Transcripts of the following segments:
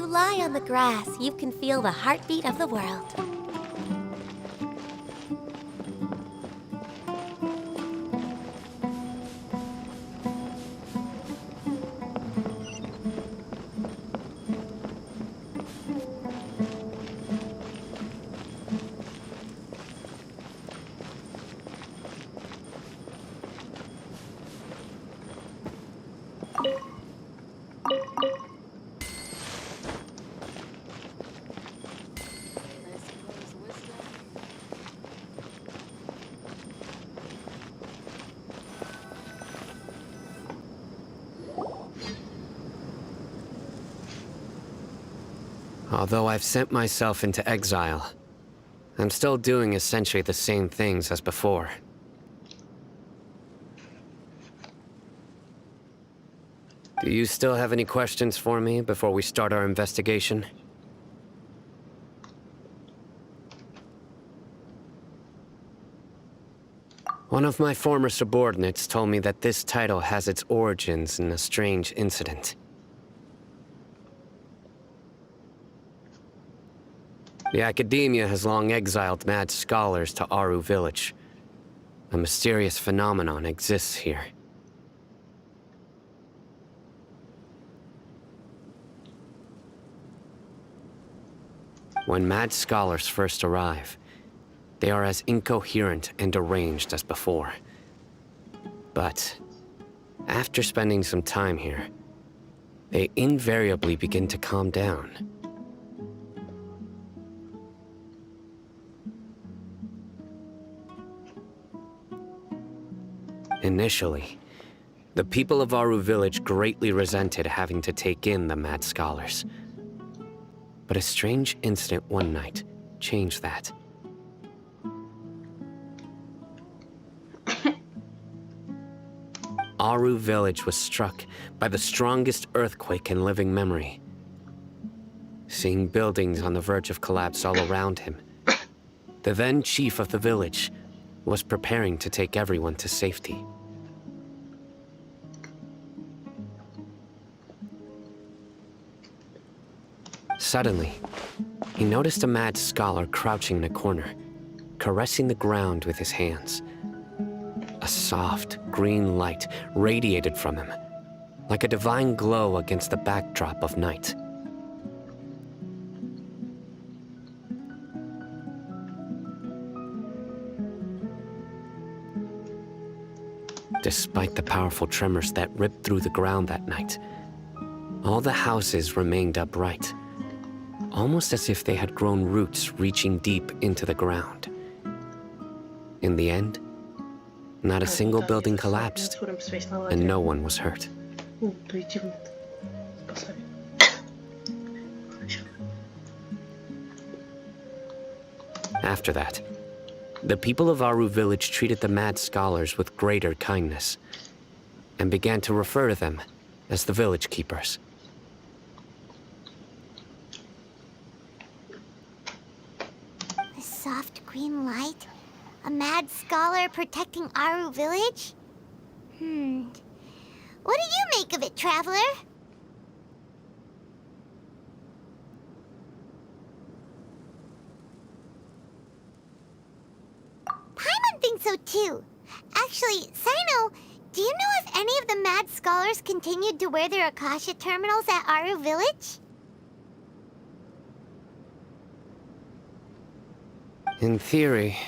lie on the grass, you can feel the heartbeat of the world. Although I've sent myself into exile, I'm still doing essentially the same things as before. Do you still have any questions for me before we start our investigation? One of my former subordinates told me that this title has its origins in a strange incident. The Academia has long exiled mad scholars to Aru village. A mysterious phenomenon exists here. When mad scholars first arrive, they are as incoherent and deranged as before. But after spending some time here, they invariably begin to calm down. Initially, the people of Aru village greatly resented having to take in the mad scholars. But a strange incident one night changed that. Aru village was struck by the strongest earthquake in living memory. Seeing buildings on the verge of collapse all around him, the then chief of the village was preparing to take everyone to safety. Suddenly, he noticed a mad scholar crouching in a corner, caressing the ground with his hands. A soft, green light radiated from him, like a divine glow against the backdrop of night. Despite the powerful tremors that ripped through the ground that night, all the houses remained upright, almost as if they had grown roots reaching deep into the ground. In the end, not a single building collapsed, and no one was hurt. After that, the people of Aru village treated the mad scholars with greater kindness, and began to refer to them as the village keepers. The soft green light? A mad scholar protecting Aru village? What do you make of it, traveler? Paimon thinks so too. Actually, Sino, do you know if any of the mad scholars continued to wear their Akasha terminals at Aru village? In theory,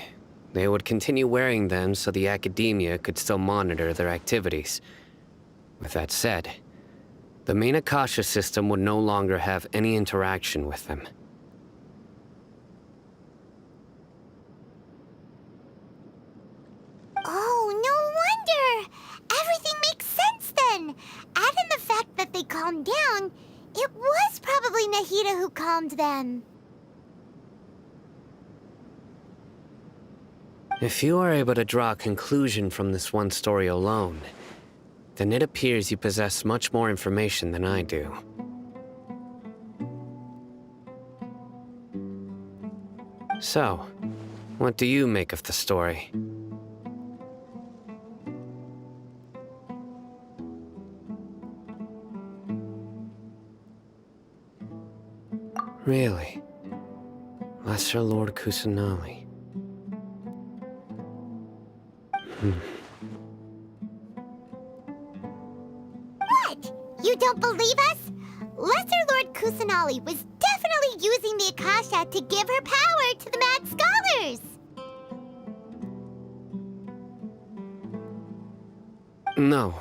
they would continue wearing them so the Academia could still monitor their activities. With that said, the main Akasha system would no longer have any interaction with them. Oh, no wonder! Everything makes sense then! Add in the fact that they calmed down, it was probably Nahida who calmed them. If you are able to draw a conclusion from this one story alone, then it appears you possess much more information than I do. So, what do you make of the story? Really? Lesser Lord Kusanali. What? You don't believe us? Lesser Lord Kusanali was definitely using the Akasha to give her power to the Mad Scholars! No,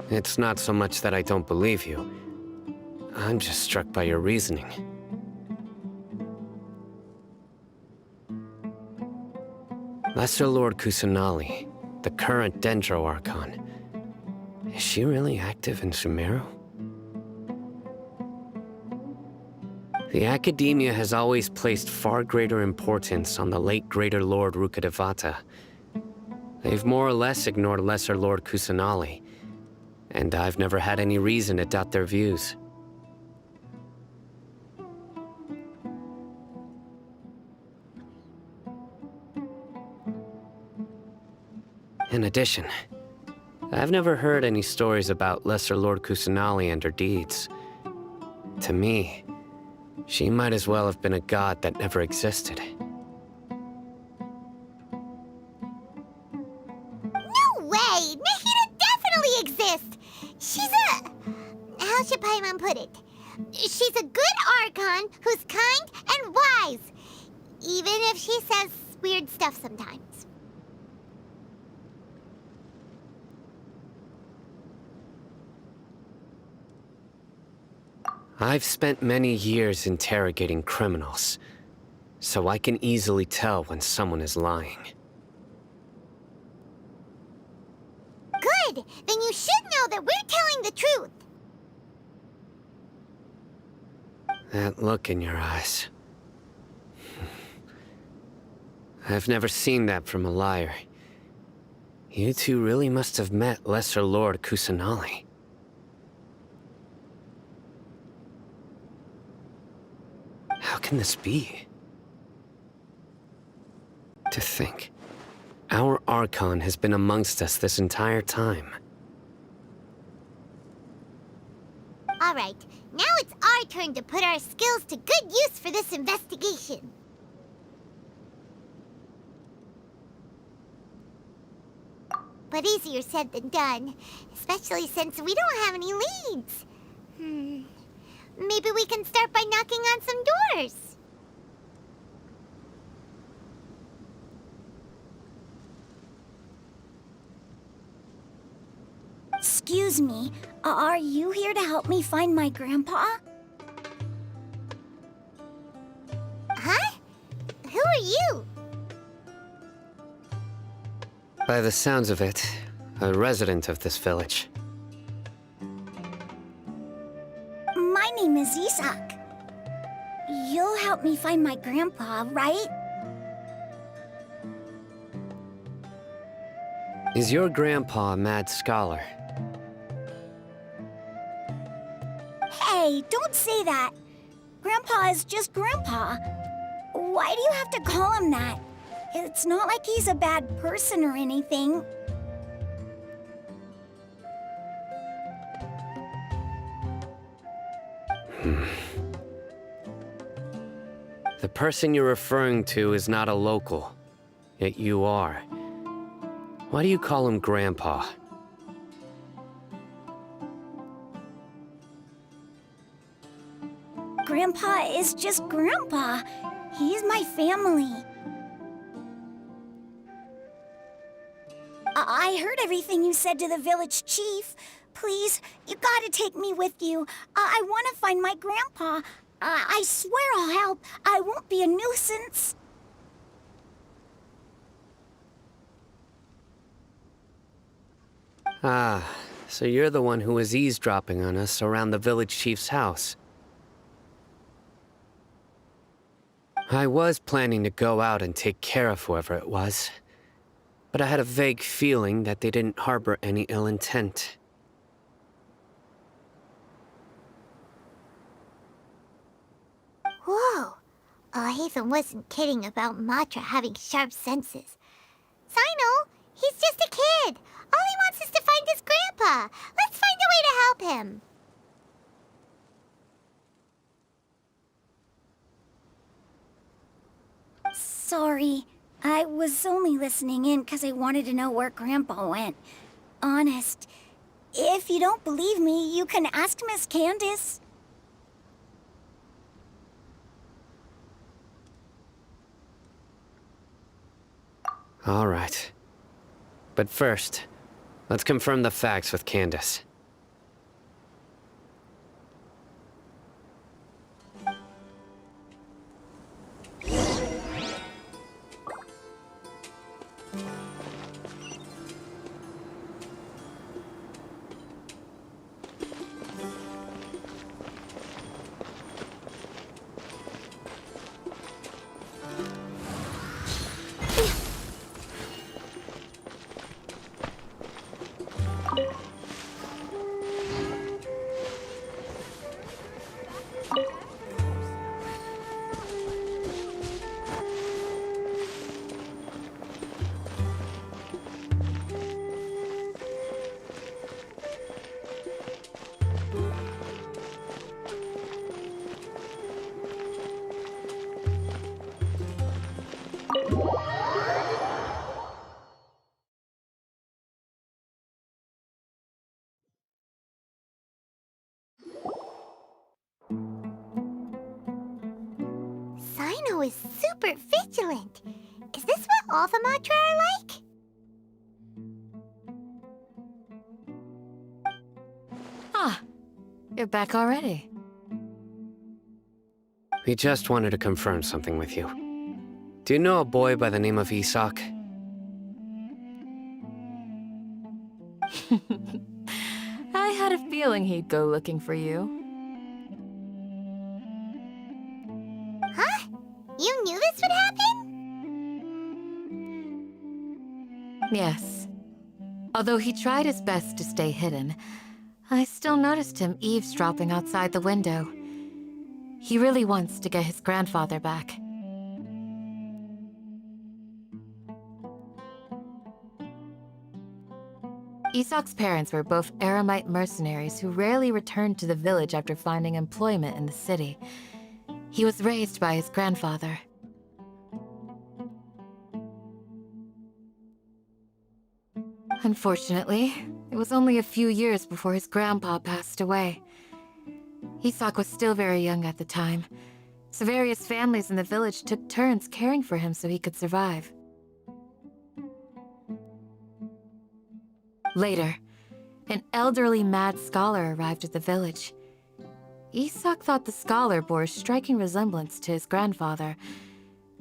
it's not so much that I don't believe you. I'm just struck by your reasoning. Lesser Lord Kusanali, the current Dendro Archon. Is she really active in Sumeru? The Academia has always placed far greater importance on the late Greater Lord Rukkhadevata. They've more or less ignored Lesser Lord Kusanali, and I've never had any reason to doubt their views. In addition, I've never heard any stories about Lesser Lord Kusanali and her deeds. To me, she might as well have been a god that never existed. No way! Nahida definitely exists! She's a... how should Paimon put it? She's a good Archon who's kind and wise. Even if she says weird stuff sometimes. I've spent many years interrogating criminals, so I can easily tell when someone is lying. Good! Then you should know that we're telling the truth. That look in your eyes. I've never seen that from a liar. You two really must have met Lesser Lord Kusanali. How can this be? To think, our Archon has been amongst us this entire time. All right, now it's our turn to put our skills to good use for this investigation. But easier said than done, especially since we don't have any leads. Maybe we can start by knocking on some doors. Excuse me, are you here to help me find my grandpa? Huh? Who are you? By the sounds of it, a resident of this village. My name is Isak. You'll help me find my grandpa, right? Is your grandpa a mad scholar? Hey, don't say that. Grandpa is just Grandpa. Why do you have to call him that? It's not like he's a bad person or anything. The person you're referring to is not a local, yet you are. Why do you call him Grandpa? Grandpa is just Grandpa. He's my family. I heard everything you said to the village chief. Please, you gotta take me with you. I want to find my grandpa. I swear I'll help. I won't be a nuisance. Ah, so you're the one who was eavesdropping on us around the village chief's house. I was planning to go out and take care of whoever it was, but I had a vague feeling that they didn't harbor any ill intent. Whoa! Haven wasn't kidding about Matra having sharp senses. Sino, he's just a kid. All he wants is to find his grandpa. Let's find a way to help him. Sorry. I was only listening in because I wanted to know where Grandpa went. Honest. If you don't believe me, you can ask Miss Candace. All right. But first, let's confirm the facts with Candace. Sino is super vigilant. Is this what all the Matra are like? Ah, you're back already. We just wanted to confirm something with you. Do you know a boy by the name of Isak? I had a feeling he'd go looking for you. Huh? You knew this would happen? Yes. Although he tried his best to stay hidden, I still noticed him eavesdropping outside the window. He really wants to get his grandfather back. Isak's parents were both Aramite mercenaries who rarely returned to the village after finding employment in the city. He was raised by his grandfather. Unfortunately, it was only a few years before his grandpa passed away. Isak was still very young at the time, so various families in the village took turns caring for him so he could survive. Later, an elderly mad scholar arrived at the village. Isak thought the scholar bore a striking resemblance to his grandfather,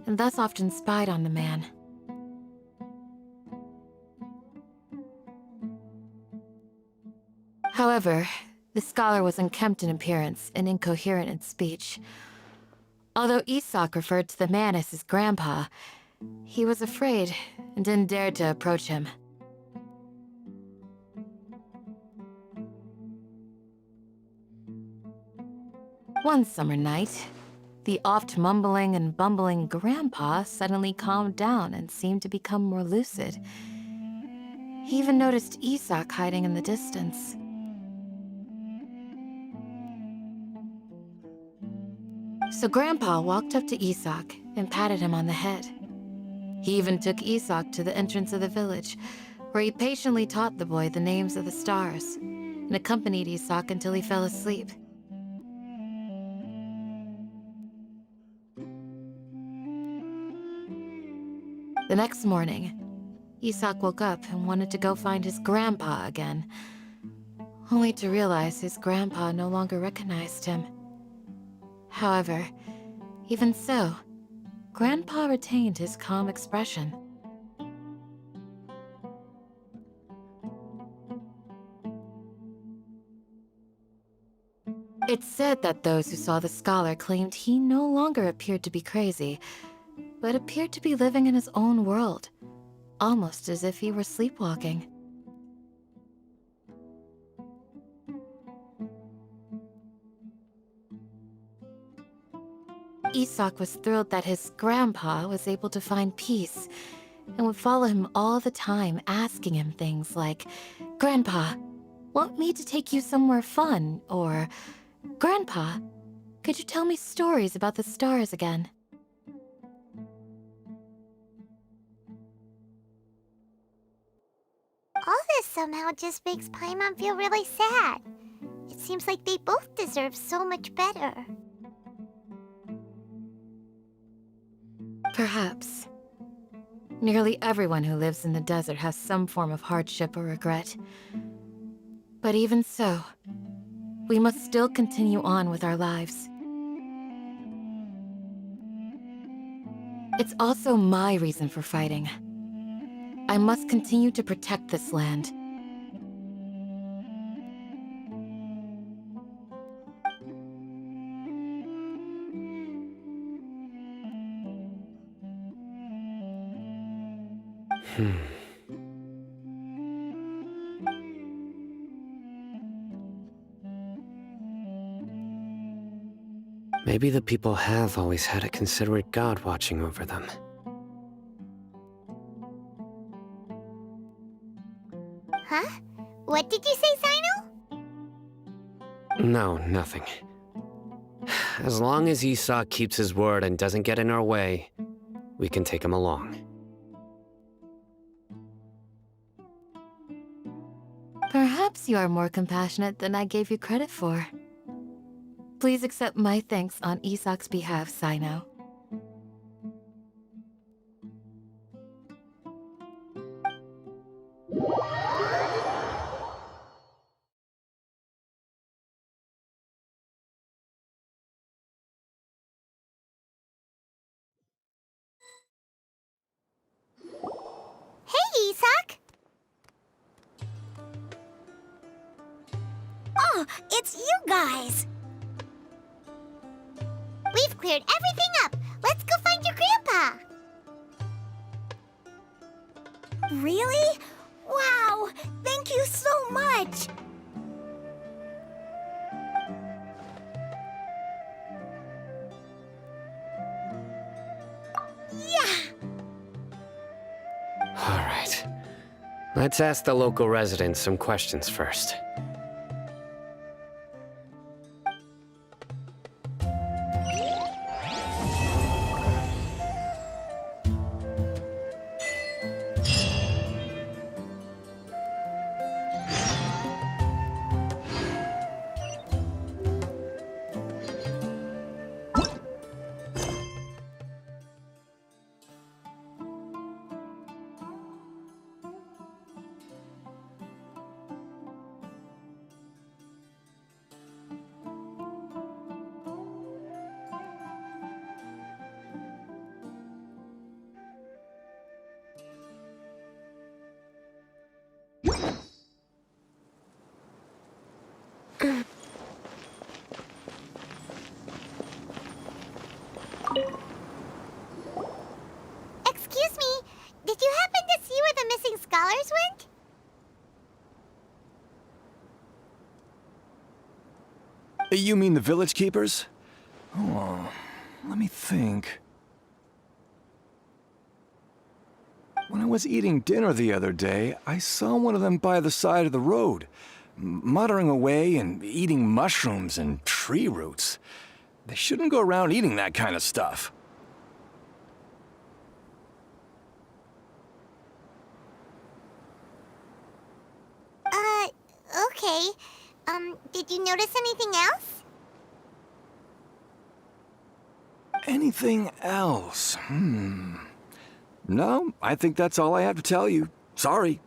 and thus often spied on the man. However, the scholar was unkempt in appearance and incoherent in speech. Although Isak referred to the man as his grandpa, he was afraid and didn't dare to approach him. One summer night, the oft mumbling and bumbling grandpa suddenly calmed down and seemed to become more lucid. He even noticed Isak hiding in the distance. So Grandpa walked up to Isak and patted him on the head. He even took Isak to the entrance of the village, where he patiently taught the boy the names of the stars, and accompanied Isak until he fell asleep. The next morning, Isak woke up and wanted to go find his grandpa again, only to realize his grandpa no longer recognized him. However, even so, Grandpa retained his calm expression. It's said that those who saw the scholar claimed he no longer appeared to be crazy, but appeared to be living in his own world, almost as if he were sleepwalking. Isak was thrilled that his grandpa was able to find peace and would follow him all the time, asking him things like, "Grandpa, want me to take you somewhere fun?" Or, "Grandpa, could you tell me stories about the stars again?" somehow just makes Paimon feel really sad. It seems like they both deserve so much better. Perhaps. Nearly everyone who lives in the desert has some form of hardship or regret. But even so, we must still continue on with our lives. It's also my reason for fighting. I must continue to protect this land. Maybe the people have always had a considerate god watching over them. Huh? What did you say, Sino? No, nothing. As long as Esau keeps his word and doesn't get in our way, we can take him along. Perhaps you are more compassionate than I gave you credit for. Please accept my thanks on Isak's behalf, Sino. Hey, Isak! Oh, it's you guys! We've cleared everything up! Let's go find your grandpa! Really? Wow! Thank you so much! Yeah! All right. Let's ask the local residents some questions first. Excuse me, did you happen to see where the missing scholars went? You mean the village keepers? Oh, let me think. When I was eating dinner the other day, I saw one of them by the side of the road, muttering away and eating mushrooms and tree roots. They shouldn't go around eating that kind of stuff. Okay. Did you notice anything else? Anything else? No, I think that's all I have to tell you. Sorry.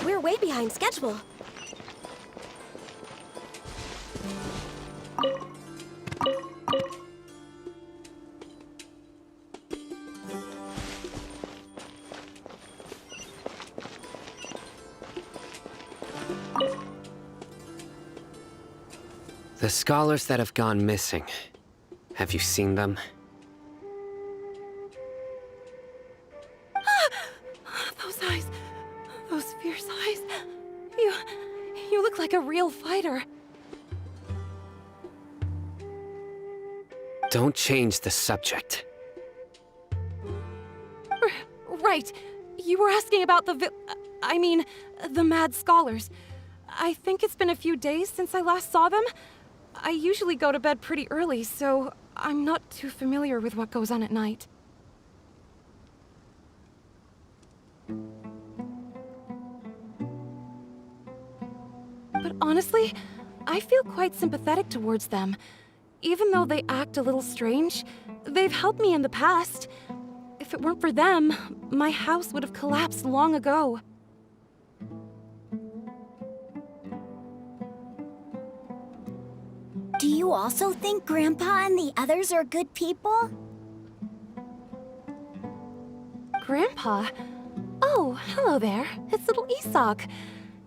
We're way behind schedule. The scholars that have gone missing. Have you seen them? Those eyes. Those fierce eyes. You look like a real fighter. Don't change the subject. Right. You were asking about the mad scholars. I think it's been a few days since I last saw them. I usually go to bed pretty early, so I'm not too familiar with what goes on at night. But honestly, I feel quite sympathetic towards them. Even though they act a little strange, they've helped me in the past. If it weren't for them, my house would have collapsed long ago. Do you also think Grandpa and the others are good people? Grandpa? Oh, hello there. It's little Isak.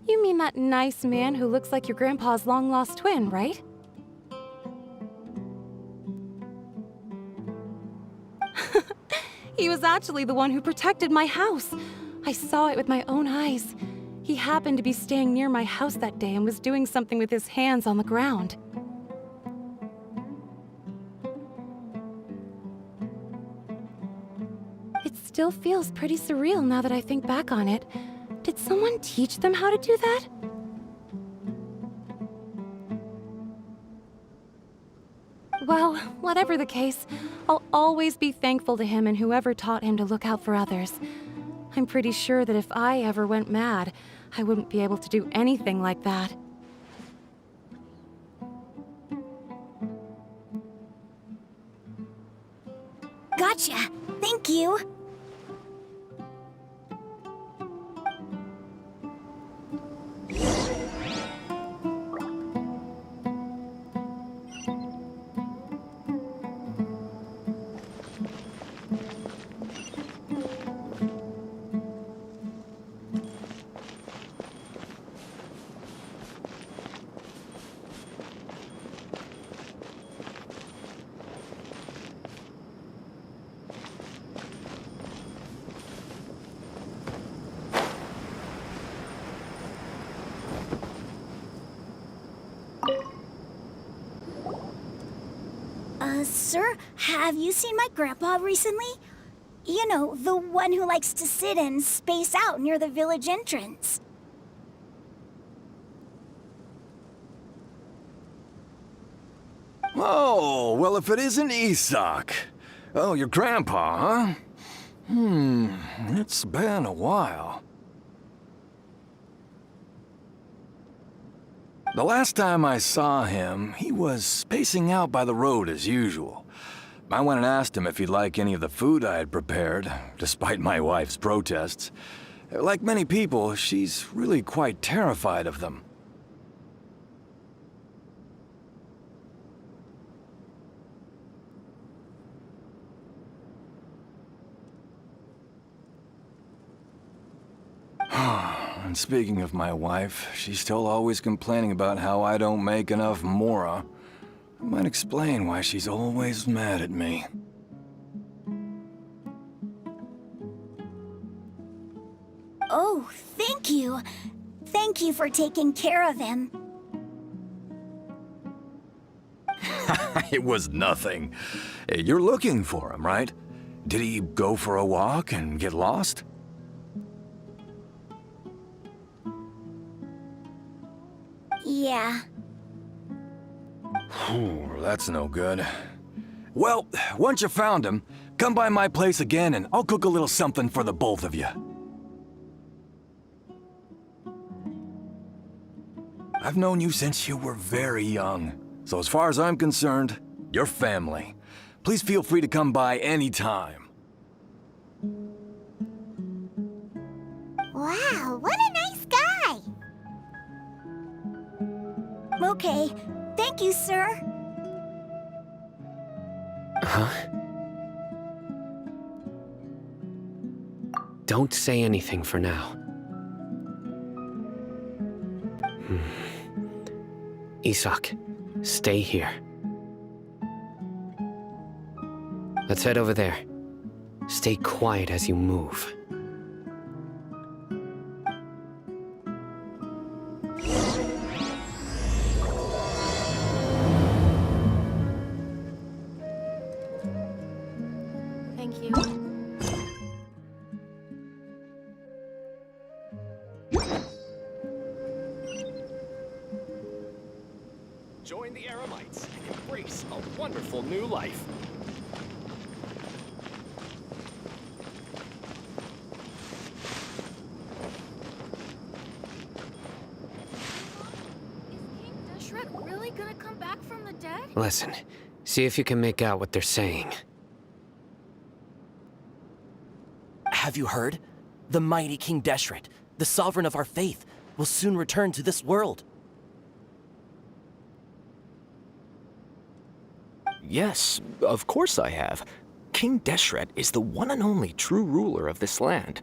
You mean that nice man who looks like your grandpa's long-lost twin, right? He was actually the one who protected my house. I saw it with my own eyes. He happened to be staying near my house that day and was doing something with his hands on the ground. It still feels pretty surreal now that I think back on it. Did someone teach them how to do that? Well, whatever the case, I'll always be thankful to him and whoever taught him to look out for others. I'm pretty sure that if I ever went mad, I wouldn't be able to do anything like that. Gotcha. Thank you. Sir, have you seen my grandpa recently? You know, the one who likes to sit and space out near the village entrance. Oh, well, if it isn't Isak. Oh, your grandpa, huh? It's been a while. The last time I saw him, he was spacing out by the road as usual. I went and asked him if he'd like any of the food I had prepared, despite my wife's protests. Like many people, she's really quite terrified of them. And speaking of my wife, she's still always complaining about how I don't make enough mora. That might explain why she's always mad at me. Oh, thank you. Thank you for taking care of him. It was nothing. You're looking for him, right? Did he go for a walk and get lost? Yeah. That's no good. Well, once you found him, come by my place again and I'll cook a little something for the both of you. I've known you since you were very young, so as far as I'm concerned, you're family. Please feel free to come by anytime. Wow, what a nice guy! Okay. Thank you, sir. Huh? Don't say anything for now. Isak, stay here. Let's head over there. Stay quiet as you move. Join the Eremites and embrace a wonderful new life. Is King Deshret really gonna come back from the dead? Listen, see if you can make out what they're saying. Have you heard? The mighty King Deshret, the sovereign of our faith, will soon return to this world. Yes, of course I have. King Deshret is the one and only true ruler of this land.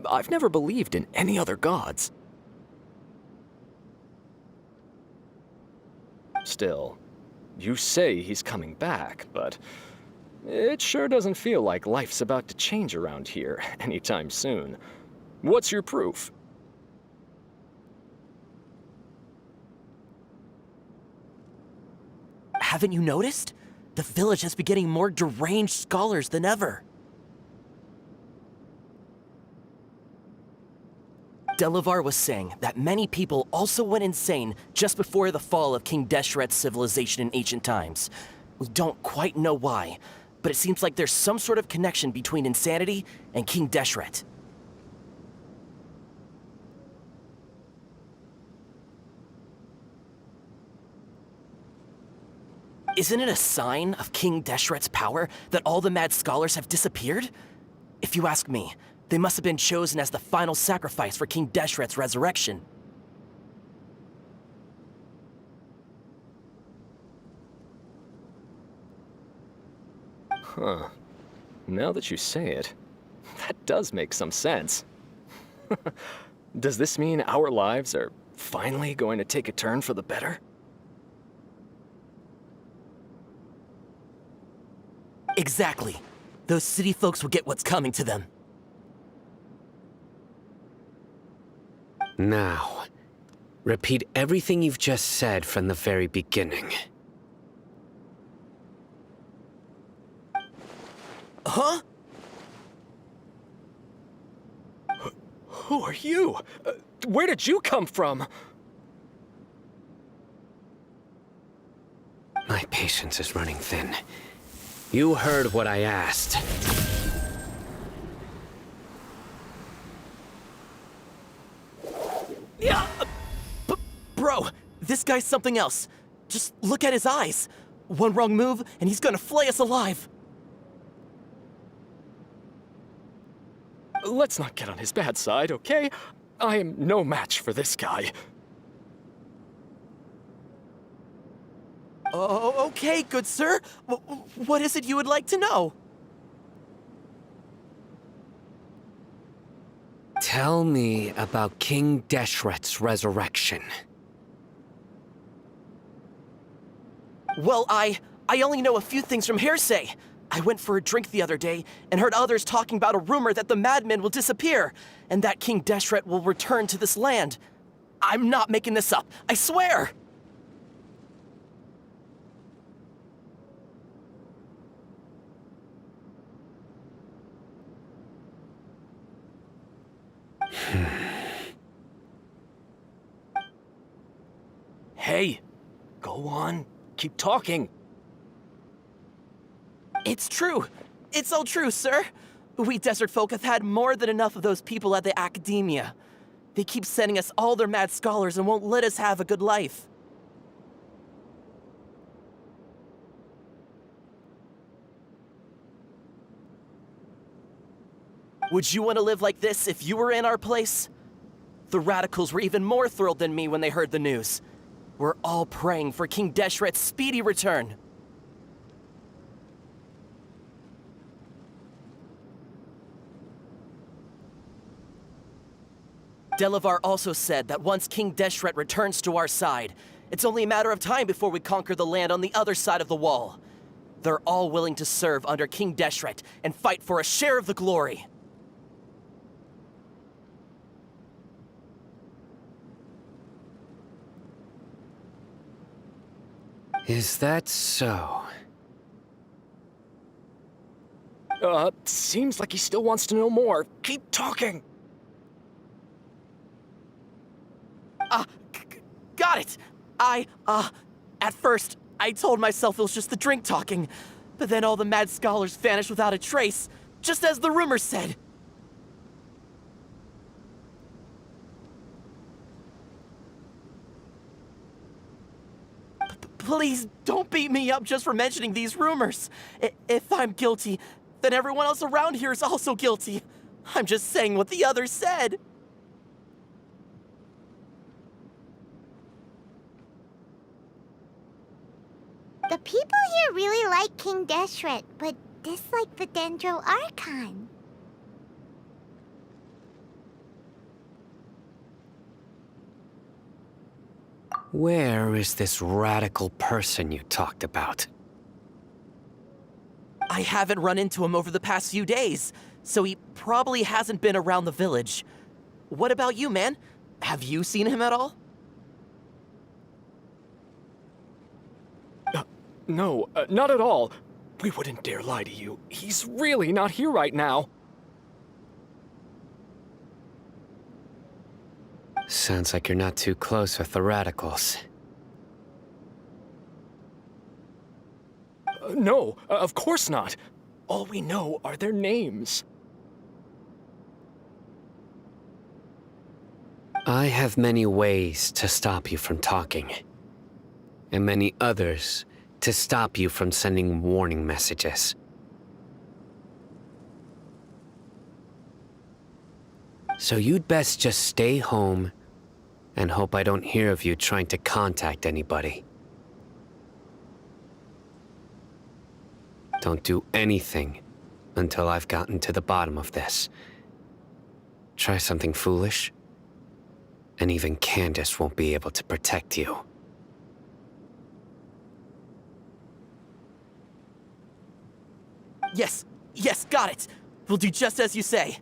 I've never believed in any other gods. Still, you say he's coming back, but it sure doesn't feel like life's about to change around here anytime soon. What's your proof? Haven't you noticed? The village has been getting more deranged scholars than ever. Delavar was saying that many people also went insane just before the fall of King Deshret's civilization in ancient times. We don't quite know why, but it seems like there's some sort of connection between insanity and King Deshret. Isn't it a sign of King Deshret's power that all the mad scholars have disappeared? If you ask me, they must have been chosen as the final sacrifice for King Deshret's resurrection. Huh. Now that you say it, that does make some sense. Does this mean our lives are finally going to take a turn for the better? Exactly. Those city folks will get what's coming to them. Now, repeat everything you've just said from the very beginning. Huh? Who are you? Where did you come from? My patience is running thin. You heard what I asked. Yeah, bro, this guy's something else. Just look at his eyes. One wrong move, and he's gonna flay us alive. Let's not get on his bad side, okay? I am no match for this guy. Oh, okay, good sir. What is it you would like to know? Tell me about King Deshret's resurrection. Well, I only know a few things from hearsay. I went for a drink the other day and heard others talking about a rumor that the madmen will disappear and that King Deshret will return to this land. I'm not making this up, I swear! Hey, go on, keep talking. It's true. It's all true, sir. We desert folk have had more than enough of those people at the academia. They keep sending us all their mad scholars and won't let us have a good life. Would you want to live like this if you were in our place? The radicals were even more thrilled than me when they heard the news. We're all praying for King Deshret's speedy return. Delavar also said that once King Deshret returns to our side, it's only a matter of time before we conquer the land on the other side of the wall. They're all willing to serve under King Deshret and fight for a share of the glory. Is that so? Seems like he still wants to know more. Keep talking. Got it. At first, I told myself it was just the drink talking, but then all the mad scholars vanished without a trace, just as the rumor said. Please don't beat me up just for mentioning these rumors. If I'm guilty, then everyone else around here is also guilty. I'm just saying what the others said. The people here really like King Deshret, but dislike the Dendro Archon. Where is this radical person you talked about? I haven't run into him over the past few days, so he probably hasn't been around the village. What about you, man? Have you seen him at all? No, not at all. We wouldn't dare lie to you. He's really not here right now. Sounds like you're not too close with the radicals. No, of course not. All we know are their names. I have many ways to stop you from talking, and many others to stop you from sending warning messages. So you'd best just stay home and hope I don't hear of you trying to contact anybody. Don't do anything until I've gotten to the bottom of this. Try something foolish, and even Candace won't be able to protect you. Yes, got it. We'll do just as you say.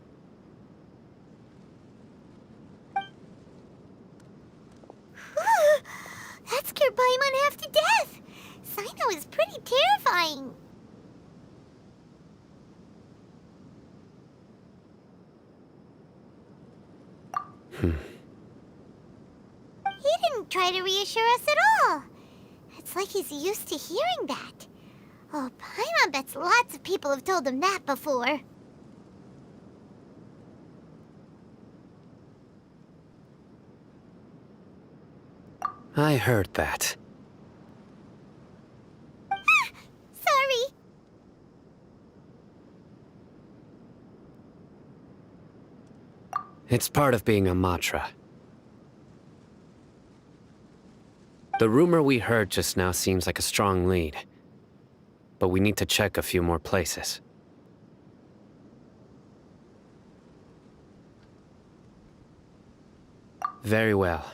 That scared Paimon half to death. Sino is pretty terrifying. He didn't try to reassure us at all. It's like he's used to hearing that. Oh, Paimon bets lots of people have told him that before. I heard that. Sorry. It's part of being a Matra. The rumor we heard just now seems like a strong lead, but we need to check a few more places. Very well.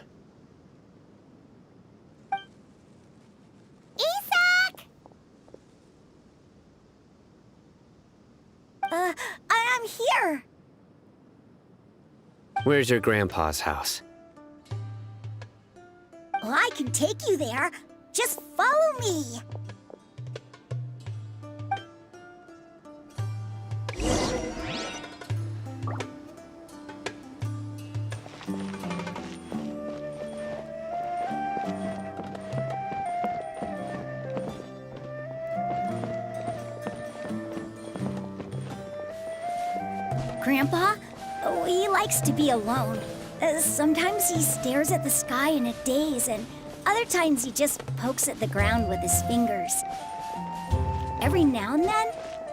I'm here. Where's your grandpa's house? Well, I can take you there. Just follow me. Grandpa? Oh, he likes to be alone. Sometimes he stares at the sky in a daze, and other times he just pokes at the ground with his fingers. Every now and then,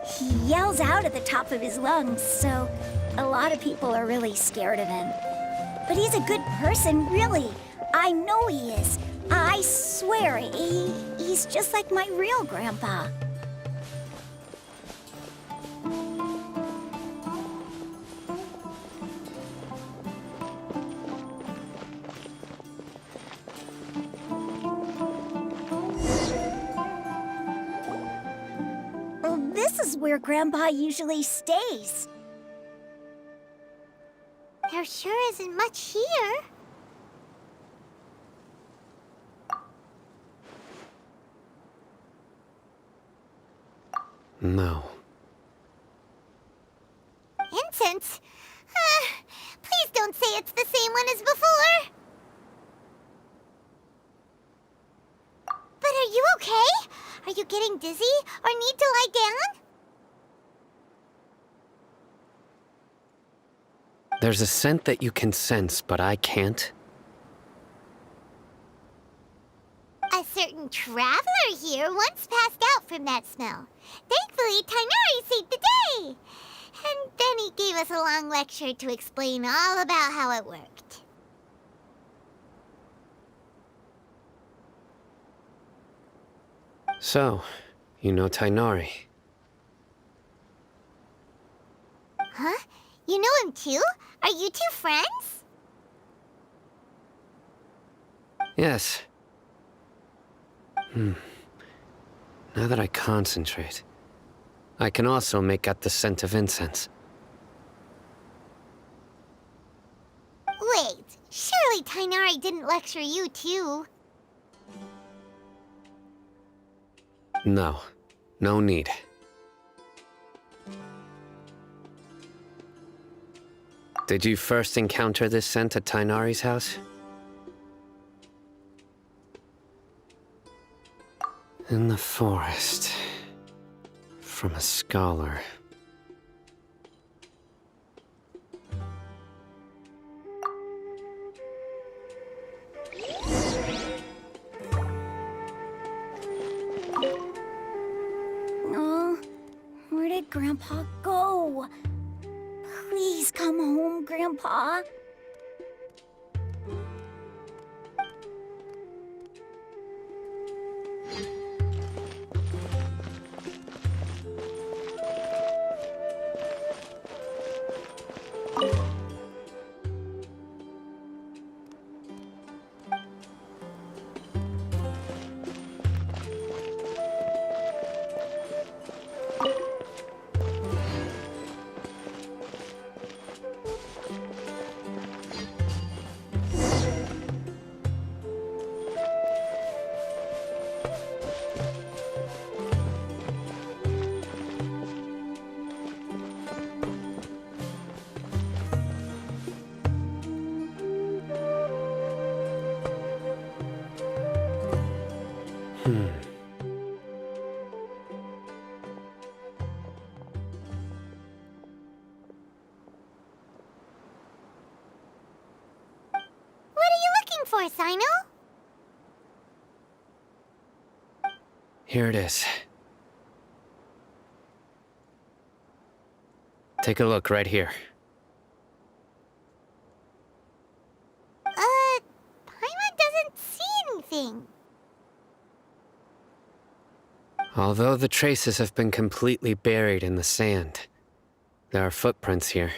he yells out at the top of his lungs, so a lot of people are really scared of him. But he's a good person, really. I know he is. I swear, he's just like my real grandpa. This is where Grandpa usually stays. There sure isn't much here. No. Incense? Please don't say it's the same one as before. But Are you getting dizzy or need to lie down? There's a scent that you can sense, but I can't. A certain traveler here once passed out from that smell. Thankfully, Tainari saved the day. And then he gave us a long lecture to explain all about how it worked. So, you know Tainari. Huh? You know him too? Are you two friends? Yes. Now that I concentrate, I can also make out the scent of incense. Wait, surely Tainari didn't lecture you too. No, no need. Did you first encounter this scent at Tainari's house? In the forest. From a scholar. Oh, where did Grandpa go? Please come home, Grandpa. What are you looking for, Sino? Here it is. Take a look right here. Paimon doesn't see anything. Although the traces have been completely buried in the sand, there are footprints here.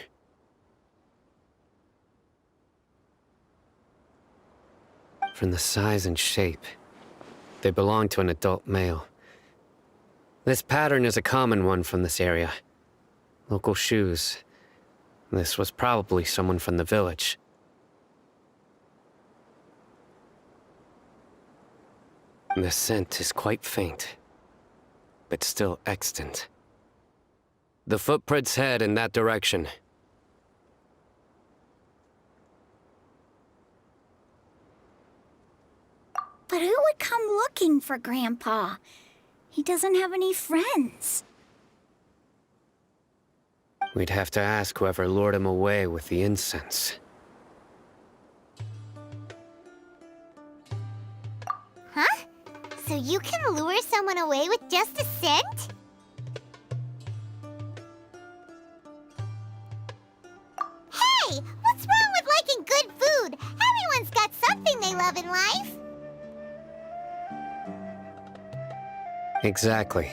From the size and shape, they belong to an adult male. This pattern is a common one from this area. Local shoes. This was probably someone from the village. The scent is quite faint, but still extant. The footprints head in that direction. But who would come looking for Grandpa? He doesn't have any friends. We'd have to ask whoever lured him away with the incense. Huh? So you can lure someone away with just a scent? Hey! What's wrong with liking good food? Everyone's got something they love in life. Exactly.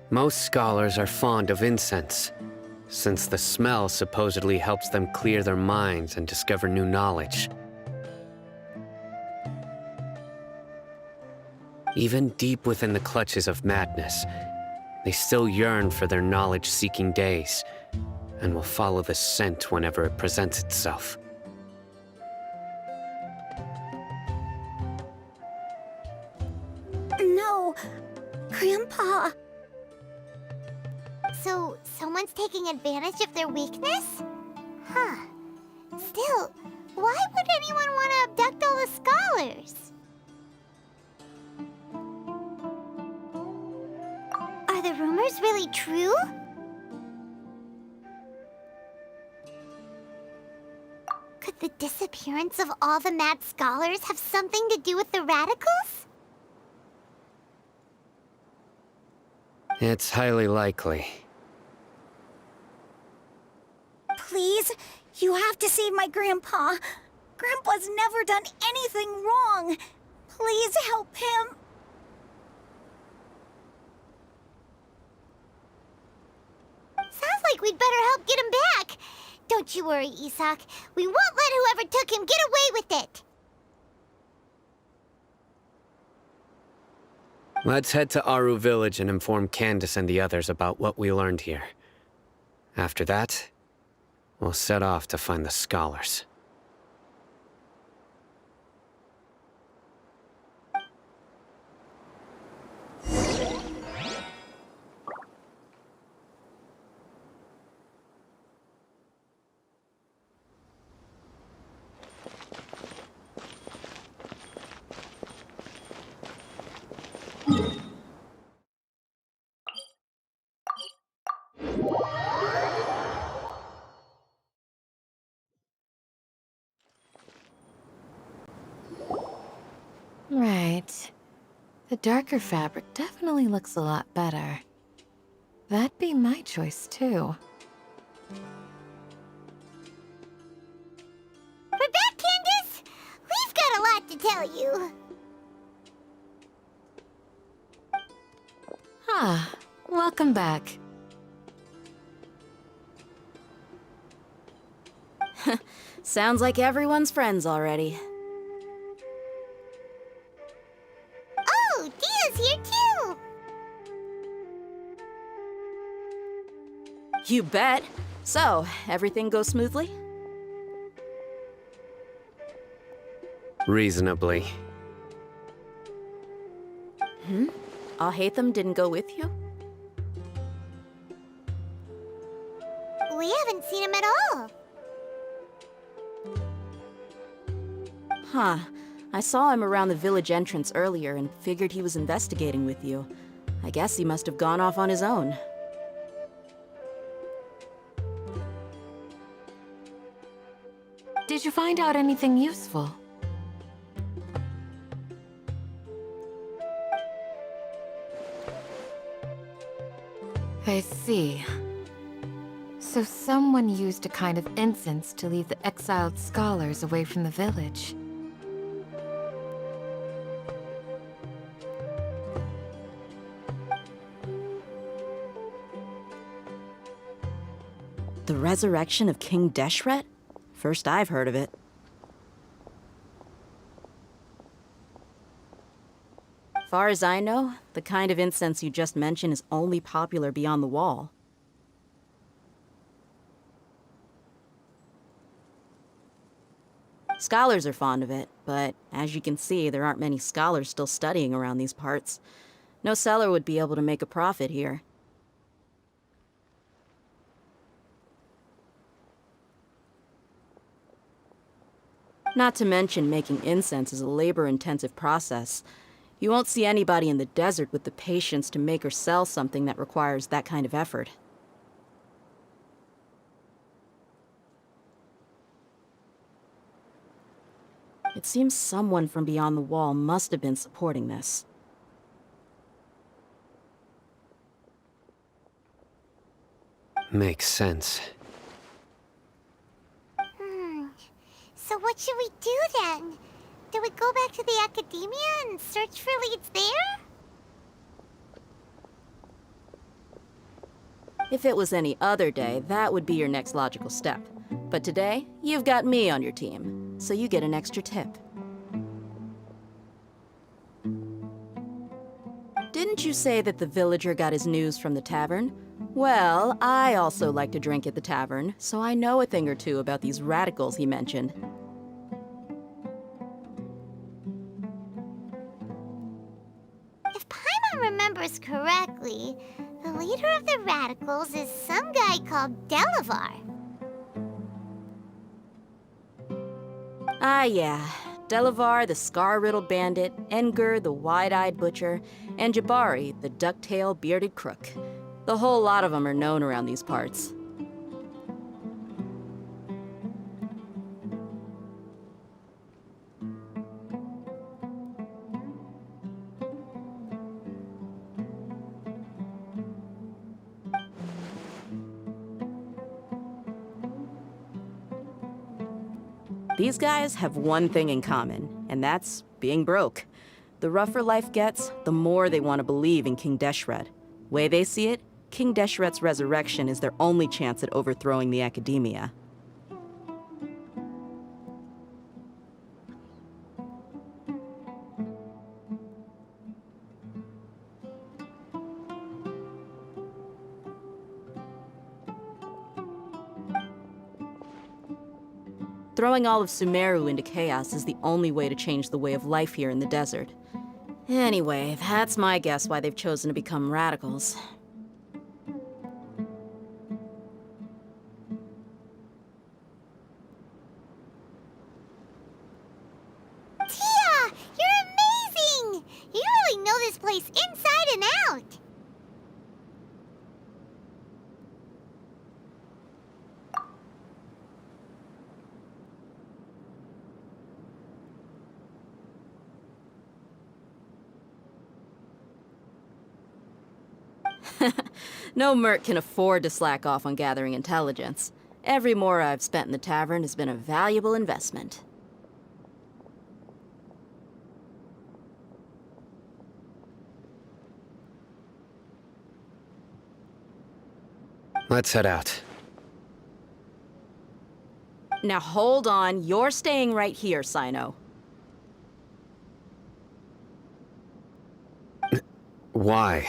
Most scholars are fond of incense, since the smell supposedly helps them clear their minds and discover new knowledge. Even deep within the clutches of madness, they still yearn for their knowledge-seeking days, and will follow the scent whenever it presents itself. No, Grandpa. So, someone's taking advantage of their weakness? Huh. Still, why would anyone want to abduct all the scholars? rumors really true? Could the disappearance of all the mad scholars have something to do with the radicals? It's highly likely. Please, you have to save my grandpa. Grandpa's never done anything wrong. Please help him. Sounds like we'd better help get him back. Don't you worry, Isak. We won't let whoever took him get away with it. Let's head to Aru Village and inform Candace and the others about what we learned here. After that, we'll set off to find the scholars. Right. The darker fabric definitely looks a lot better. That'd be my choice, too. We're back, Candace! We've got a lot to tell you. Ah, welcome back. Sounds like everyone's friends already. Oh, Dia's here too! You bet. So, everything goes smoothly? Reasonably. Alhaitham didn't go with you? We haven't seen him at all. Huh. I saw him around the village entrance earlier and figured he was investigating with you. I guess he must have gone off on his own. Did you find out anything useful? I see. So someone used a kind of incense to lead the exiled scholars away from the village. The resurrection of King Deshret? First I've heard of it. Far as I know, the kind of incense you just mentioned is only popular beyond the wall. Scholars are fond of it, but as you can see, there aren't many scholars still studying around these parts. No seller would be able to make a profit here. Not to mention making incense is a labor-intensive process. You won't see anybody in the desert with the patience to make or sell something that requires that kind of effort. It seems someone from beyond the wall must have been supporting this. Makes sense. So what should we do then? Do we go back to the academia and search for leads there? If it was any other day, that would be your next logical step. But today, you've got me on your team, so you get an extra tip. Didn't you say that the villager got his news from the tavern? Well, I also like to drink at the tavern, so I know a thing or two about these radicals he mentioned. If Paimon remembers correctly, the leader of the radicals is some guy called Delavar. Ah, yeah. Delavar, the scar-riddled bandit, Engur, the wide-eyed butcher, and Jabari, the duck-tail bearded crook. The whole lot of them are known around these parts. These guys have one thing in common, and that's being broke. The rougher life gets, the more they want to believe in King Deshret. Way they see it, King Deshret's resurrection is their only chance at overthrowing the Academia. Throwing all of Sumeru into chaos is the only way to change the way of life here in the desert. Anyway, that's my guess why they've chosen to become radicals. Tia! You're amazing! You really know this place inside and out! No merc can afford to slack off on gathering intelligence. Every mora I've spent in the tavern has been a valuable investment. Let's head out. Now hold on, you're staying right here, Sino. Why?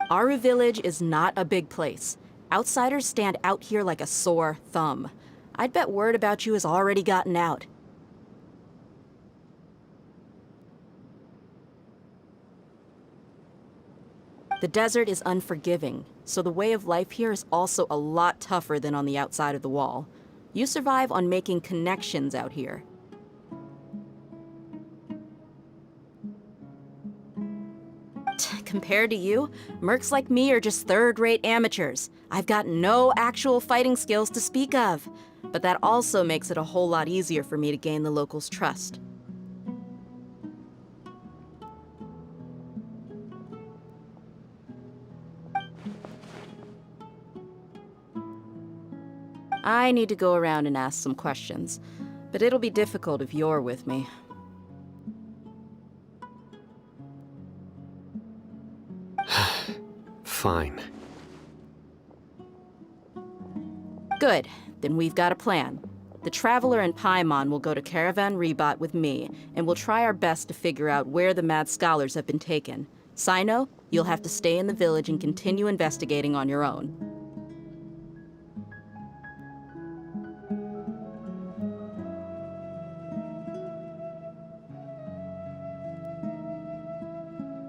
Aru Village is not a big place. Outsiders stand out here like a sore thumb. I'd bet word about you has already gotten out. The desert is unforgiving, so the way of life here is also a lot tougher than on the outside of the wall. You survive on making connections out here. Compared to you, mercs like me are just third-rate amateurs. I've got no actual fighting skills to speak of. But that also makes it a whole lot easier for me to gain the locals' trust. I need to go around and ask some questions, but it'll be difficult if you're with me. Fine. Good. Then we've got a plan. The Traveler and Paimon will go to Caravan Rebot with me, and we'll try our best to figure out where the Mad Scholars have been taken. Sino, you'll have to stay in the village and continue investigating on your own.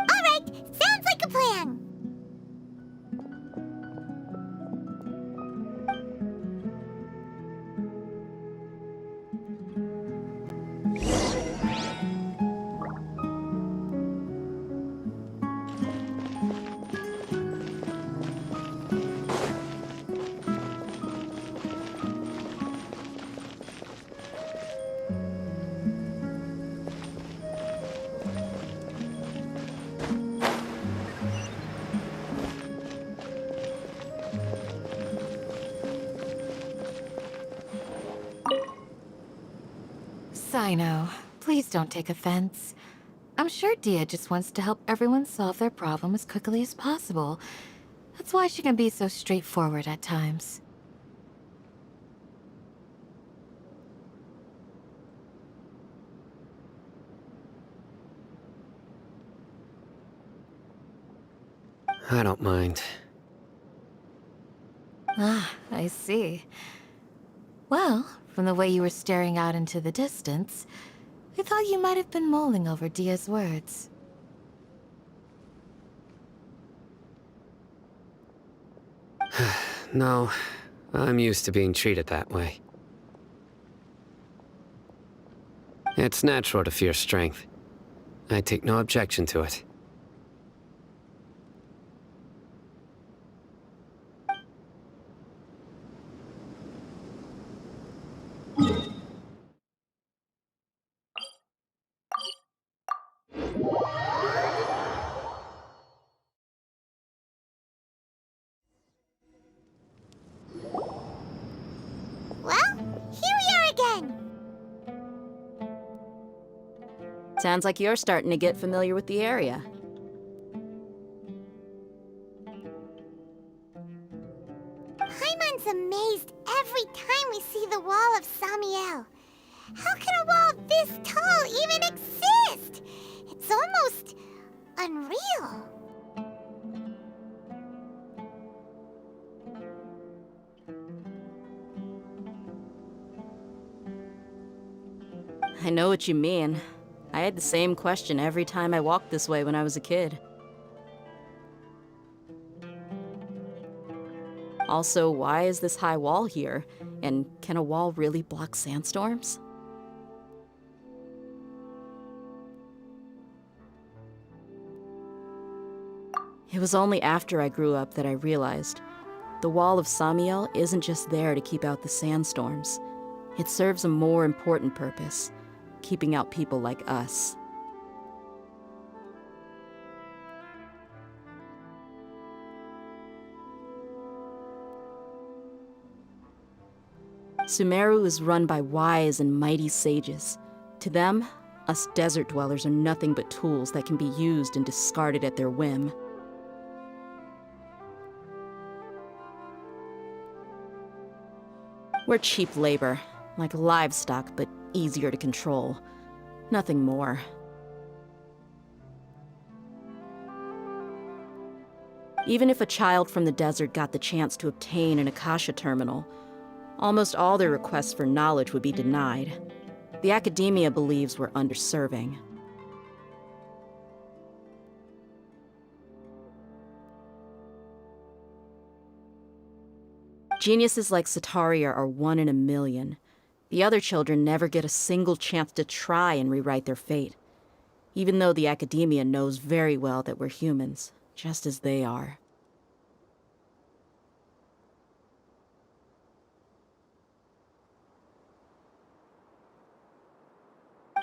All right, sounds like a plan. Sino, please don't take offense. I'm sure Dia just wants to help everyone solve their problem as quickly as possible. That's why she can be so straightforward at times. I don't mind. Ah, I see. Well, from the way you were staring out into the distance, I thought you might have been mulling over Dia's words. No, I'm used to being treated that way. It's natural to fear strength. I take no objection to it. Well, here we are again. Sounds like you're starting to get familiar with the area. Paimon's amazed every time we see the wall of Samiel. How can a wall this tall even exist? It's almost unreal. I know what you mean. I had the same question every time I walked this way when I was a kid. Also, why is this high wall here? And can a wall really block sandstorms? It was only after I grew up that I realized the Wall of Samiel isn't just there to keep out the sandstorms. It serves a more important purpose, keeping out people like us. Sumeru is run by wise and mighty sages. To them, us desert dwellers are nothing but tools that can be used and discarded at their whim. We're cheap labor, like livestock, but easier to control. Nothing more. Even if a child from the desert got the chance to obtain an Akasha terminal, almost all their requests for knowledge would be denied. The academia believes we're underserving. Geniuses like Sataria are 1 in a million. The other children never get a single chance to try and rewrite their fate, even though the academia knows very well that we're humans, just as they are.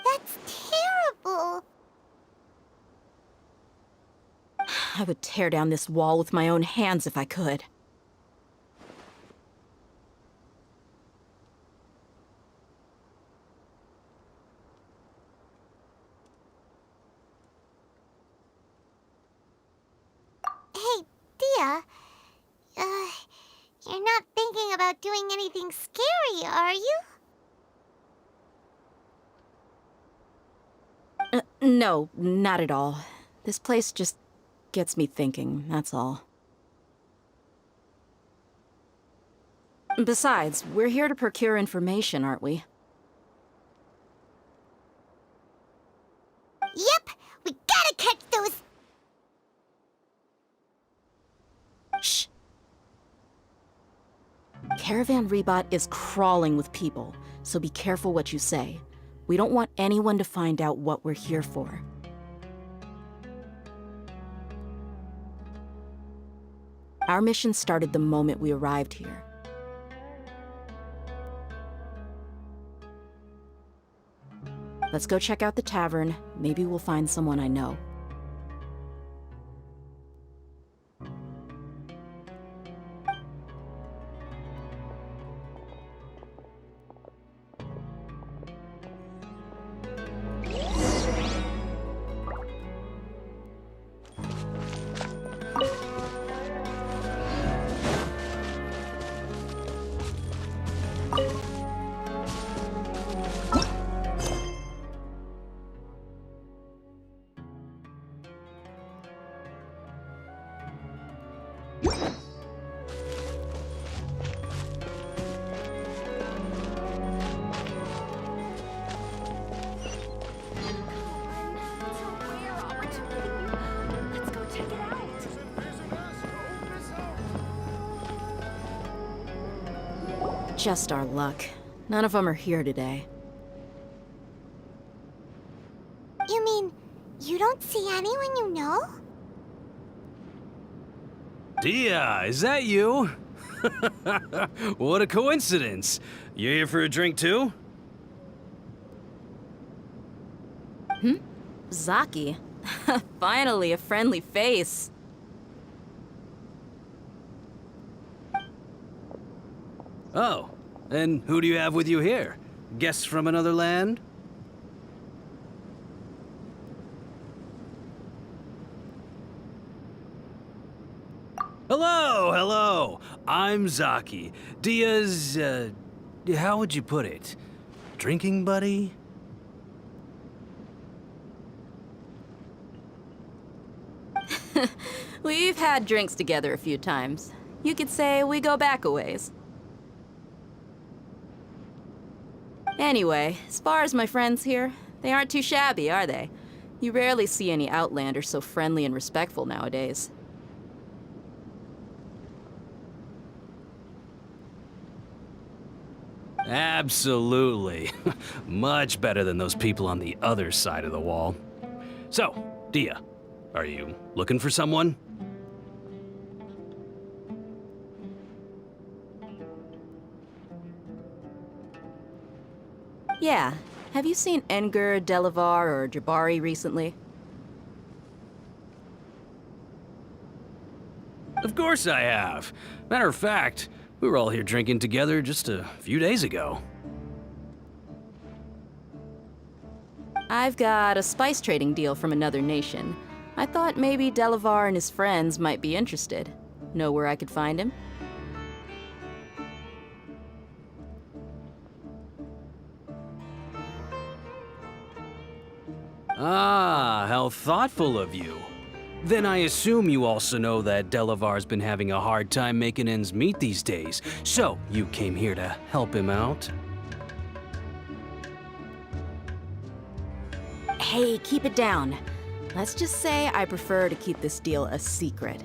That's terrible. I would tear down this wall with my own hands if I could. Hey, Dia. You're not thinking about doing anything scary, are you? No, not at all. This place just gets me thinking, that's all. Besides, we're here to procure information, aren't we? Yep, we gotta catch those. Shh. Caravan Rebot is crawling with people, so be careful what you say. We don't want anyone to find out what we're here for. Our mission started the moment we arrived here. Let's go check out the tavern. Maybe we'll find someone I know. Just our luck. None of them are here today. You don't see anyone you know? Dia, is that you? What a coincidence. You here for a drink too? Zaki. Finally, a friendly face. Oh, and who do you have with you here? Guests from another land? Hello, hello. I'm Zaki. Dia's, how would you put it? Drinking buddy? We've had drinks together a few times. You could say we go back a ways. Anyway, as far as my friends here, they aren't too shabby, are they? You rarely see any Outlanders so friendly and respectful nowadays. Absolutely. Much better than those people on the other side of the wall. So, Dia, are you looking for someone? Yeah. Have you seen Engur, Delavar, or Jabari recently? Of course I have. Matter of fact, we were all here drinking together just a few days ago. I've got a spice trading deal from another nation. I thought maybe Delavar and his friends might be interested. Know where I could find him? Ah, how thoughtful of you. Then I assume you also know that Delavar's been having a hard time making ends meet these days, so you came here to help him out? Hey, keep it down. Let's just say I prefer to keep this deal a secret.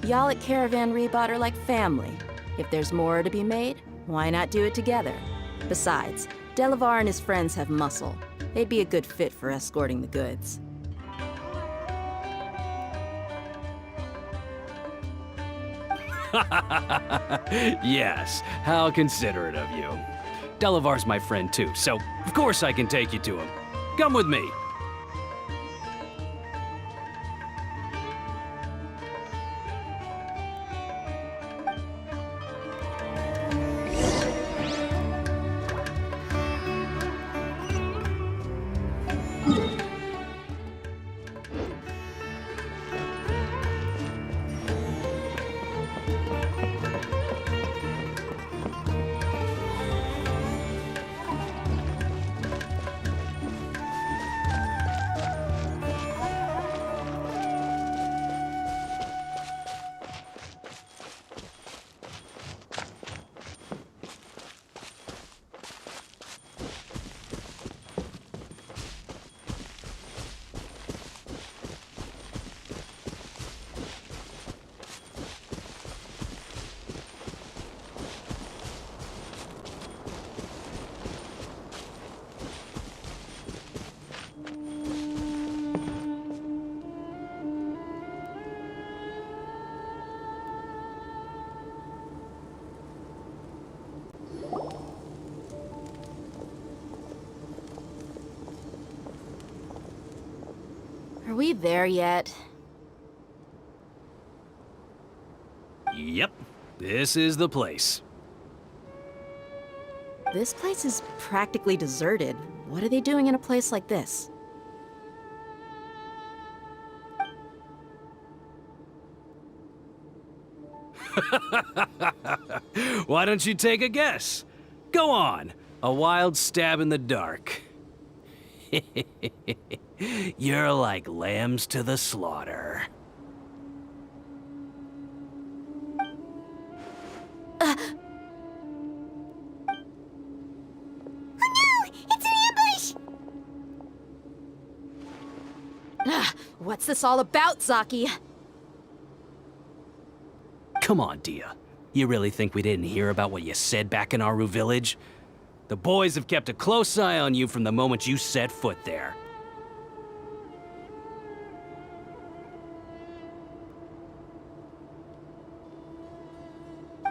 Y'all at Caravan Rebot are like family. If there's more to be made, why not do it together? Besides, Delavar and his friends have muscle. They'd be a good fit for escorting the goods. Yes, how considerate of you. Delavar's my friend too, so of course I can take you to him. Come with me. Are we there yet? Yep, this is the place. This place is practically deserted. What are they doing in a place like this? Why don't you take a guess? Go on, a wild stab in the dark. You're like lambs to the slaughter. What's this all about, Zaki? Come on, Dia. You really think we didn't hear about what you said back in Aru village? The boys have kept a close eye on you from the moment you set foot there.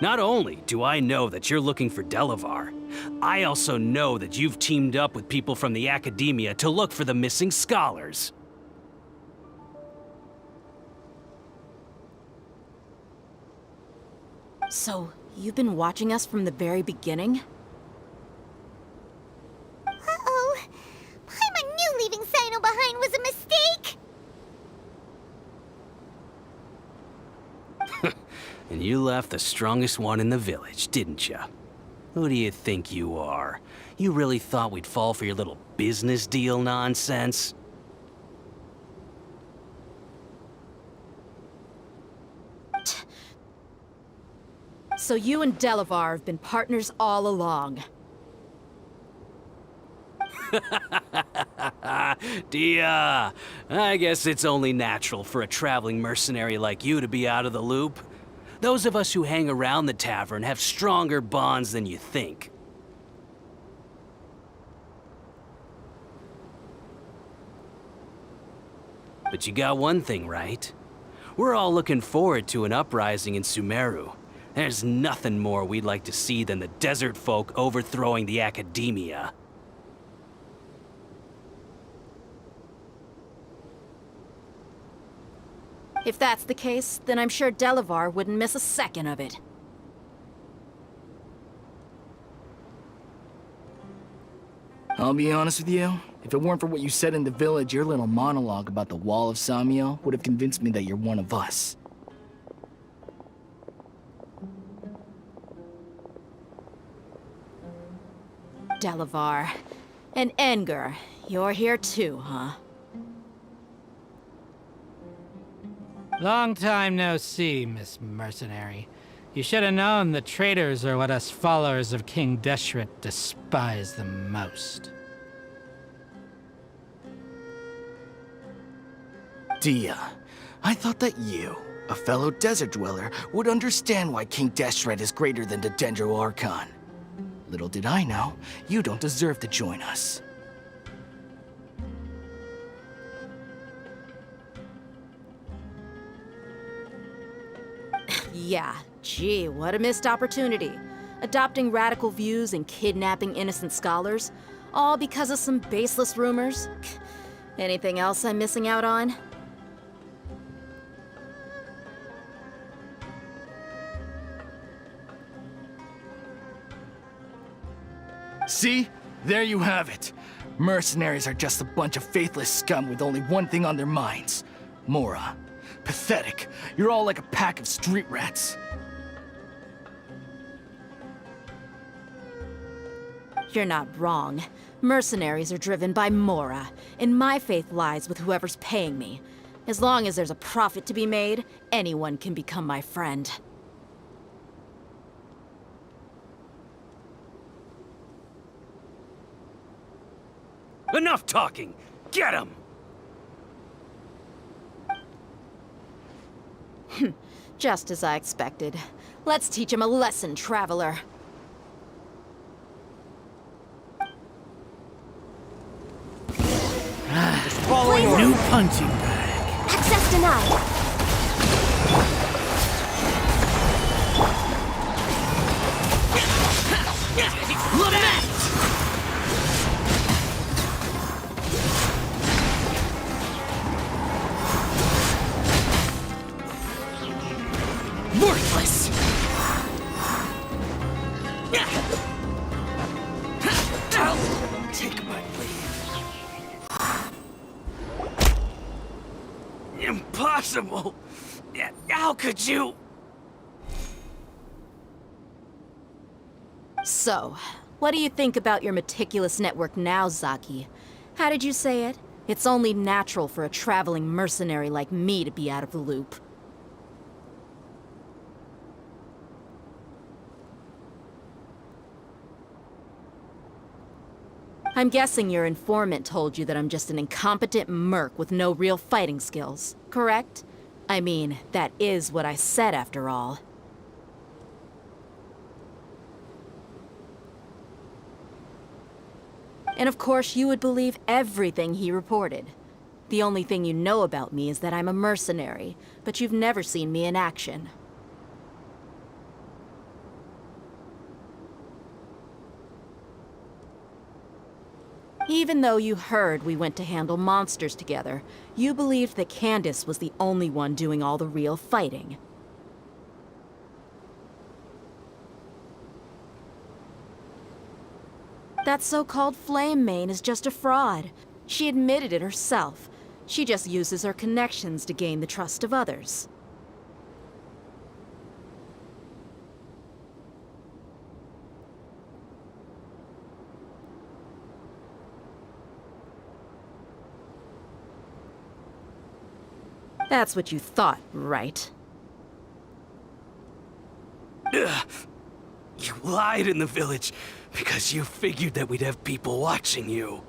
Not only do I know that you're looking for Delavar, I also know that you've teamed up with people from the Academia to look for the missing scholars. So, you've been watching us from the very beginning? Uh-oh. Paimon knew leaving Sino behind was a mistake! And you left the strongest one in the village, didn't you? Who do you think you are? You really thought we'd fall for your little business deal nonsense? So you and Delavar have been partners all along. Dia, I guess it's only natural for a traveling mercenary like you to be out of the loop. Those of us who hang around the tavern have stronger bonds than you think. But you got one thing right. We're all looking forward to an uprising in Sumeru. There's nothing more we'd like to see than the desert folk overthrowing the Academia. If that's the case, then I'm sure Delavar wouldn't miss a second of it. I'll be honest with you. If it weren't for what you said in the village, your little monologue about the Wall of Samiel would have convinced me that you're one of us. Delavar. And Enger, you're here too, huh? Long time no see, Miss Mercenary. You should have known the traitors are what us followers of King Deshret despise the most. Dia, I thought that you, a fellow desert dweller, would understand why King Deshret is greater than the Dendro Archon. Little did I know, you don't deserve to join us. Yeah, gee, what a missed opportunity. Adopting radical views and kidnapping innocent scholars, all because of some baseless rumors. Anything else I'm missing out on? See? There you have it. Mercenaries are just a bunch of faithless scum with only one thing on their minds. Mora. Pathetic. You're all like a pack of street rats. You're not wrong. Mercenaries are driven by Mora, and my faith lies with whoever's paying me. As long as there's a profit to be made, anyone can become my friend. Enough talking! Get him! Just as I expected. Let's teach him a lesson, traveler. New punching bag. Access denied. Lament! Worthless! Take my leave. Impossible! How could you? So, what do you think about your meticulous network now, Zaki? How did you say it? It's only natural for a traveling mercenary like me to be out of the loop. I'm guessing your informant told you that I'm just an incompetent merc with no real fighting skills, correct? I mean, that is what I said after all. And of course, you would believe everything he reported. The only thing you know about me is that I'm a mercenary, but you've never seen me in action. Even though you heard we went to handle monsters together, you believed that Candace was the only one doing all the real fighting. That so-called Flame Mane is just a fraud. She admitted it herself. She just uses her connections to gain the trust of others. That's what you thought, right? Ugh. You lied in the village because you figured that we'd have people watching you.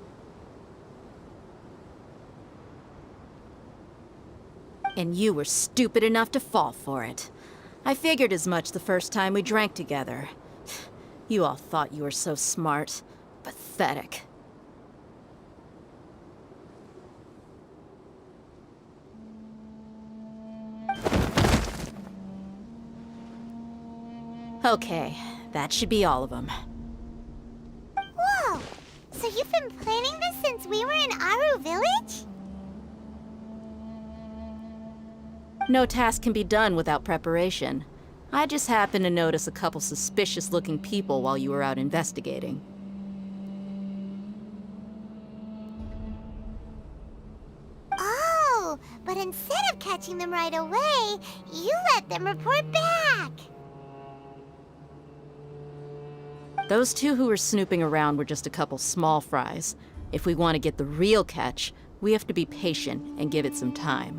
And you were stupid enough to fall for it. I figured as much the first time we drank together. You all thought you were so smart. Pathetic. Okay, that should be all of them. Whoa! So you've been planning this since we were in Aru Village? No task can be done without preparation. I just happened to notice a couple suspicious-looking people while you were out investigating. Oh, but instead of catching them right away, you let them report back! Those two who were snooping around were just a couple small fries. If we want to get the real catch, we have to be patient and give it some time.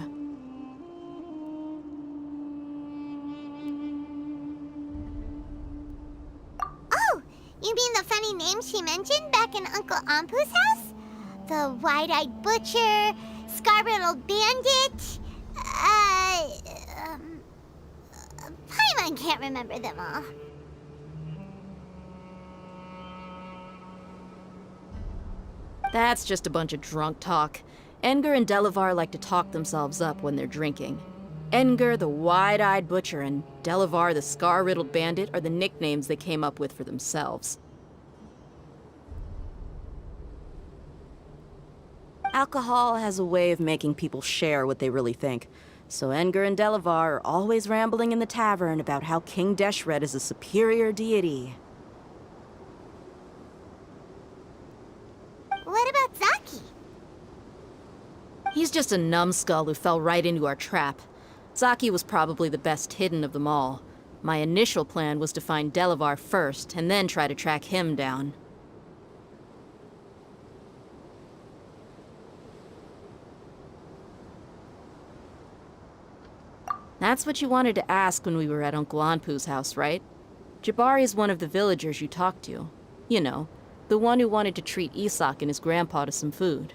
Oh, you mean the funny name she mentioned back in Uncle Ampu's house? The wide-eyed butcher, scar-riddled bandit, Paimon can't remember them all. That's just a bunch of drunk talk. Edgar and Delavar like to talk themselves up when they're drinking. Edgar, the wide-eyed butcher, and Delavar, the scar-riddled bandit, are the nicknames they came up with for themselves. Alcohol has a way of making people share what they really think. So Edgar and Delavar are always rambling in the tavern about how King Deshret is a superior deity. What about Zaki? He's just a numbskull who fell right into our trap. Zaki was probably the best hidden of them all. My initial plan was to find Delavar first, and then try to track him down. That's what you wanted to ask when we were at Uncle Anpu's house, right? Jabari is one of the villagers you talked to. You know, the one who wanted to treat Isak and his grandpa to some food.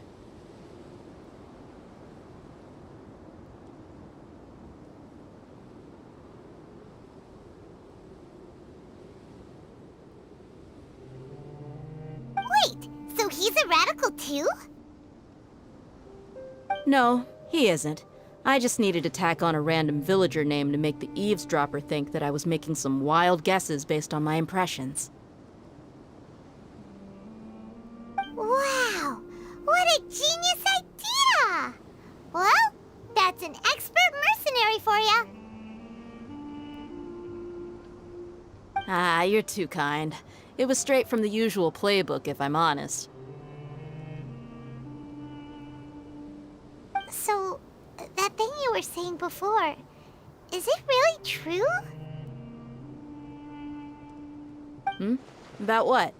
Wait, so he's a radical too? No, he isn't. I just needed to tack on a random villager name to make the eavesdropper think that I was making some wild guesses based on my impressions. Wow, what a genius idea! Well, that's an expert mercenary for ya. Ah, you're too kind. It was straight from the usual playbook, if I'm honest. So, that thing you were saying before, is it really true? About what?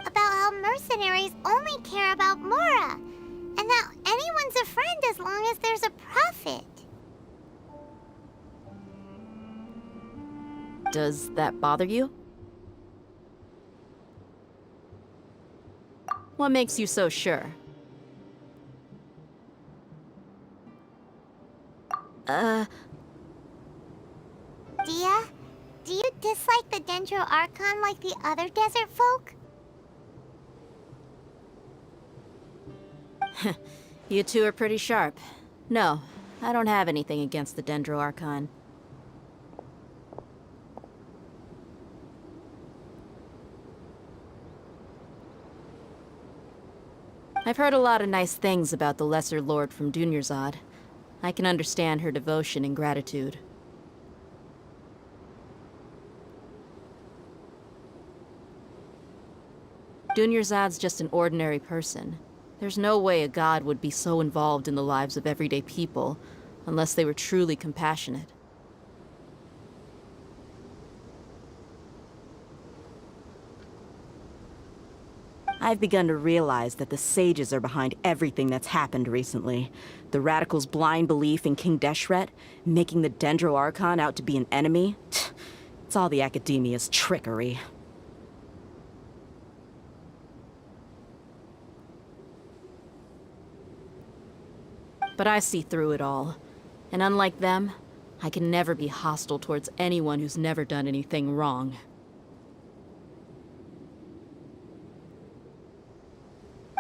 About how mercenaries only care about Mora, and that anyone's a friend as long as there's a profit. Does that bother you? What makes you so sure? Dia, do you dislike the Dendro Archon like the other desert folk? You two are pretty sharp. No, I don't have anything against the Dendro Archon. I've heard a lot of nice things about the Lesser Lord from Dunyarzad. I can understand her devotion and gratitude. Dunyarzad's just an ordinary person. There's no way a god would be so involved in the lives of everyday people, unless they were truly compassionate. I've begun to realize that the sages are behind everything that's happened recently. The radicals' blind belief in King Deshret, making the Dendro Archon out to be an enemy. It's all the academia's trickery. But I see through it all. And unlike them, I can never be hostile towards anyone who's never done anything wrong.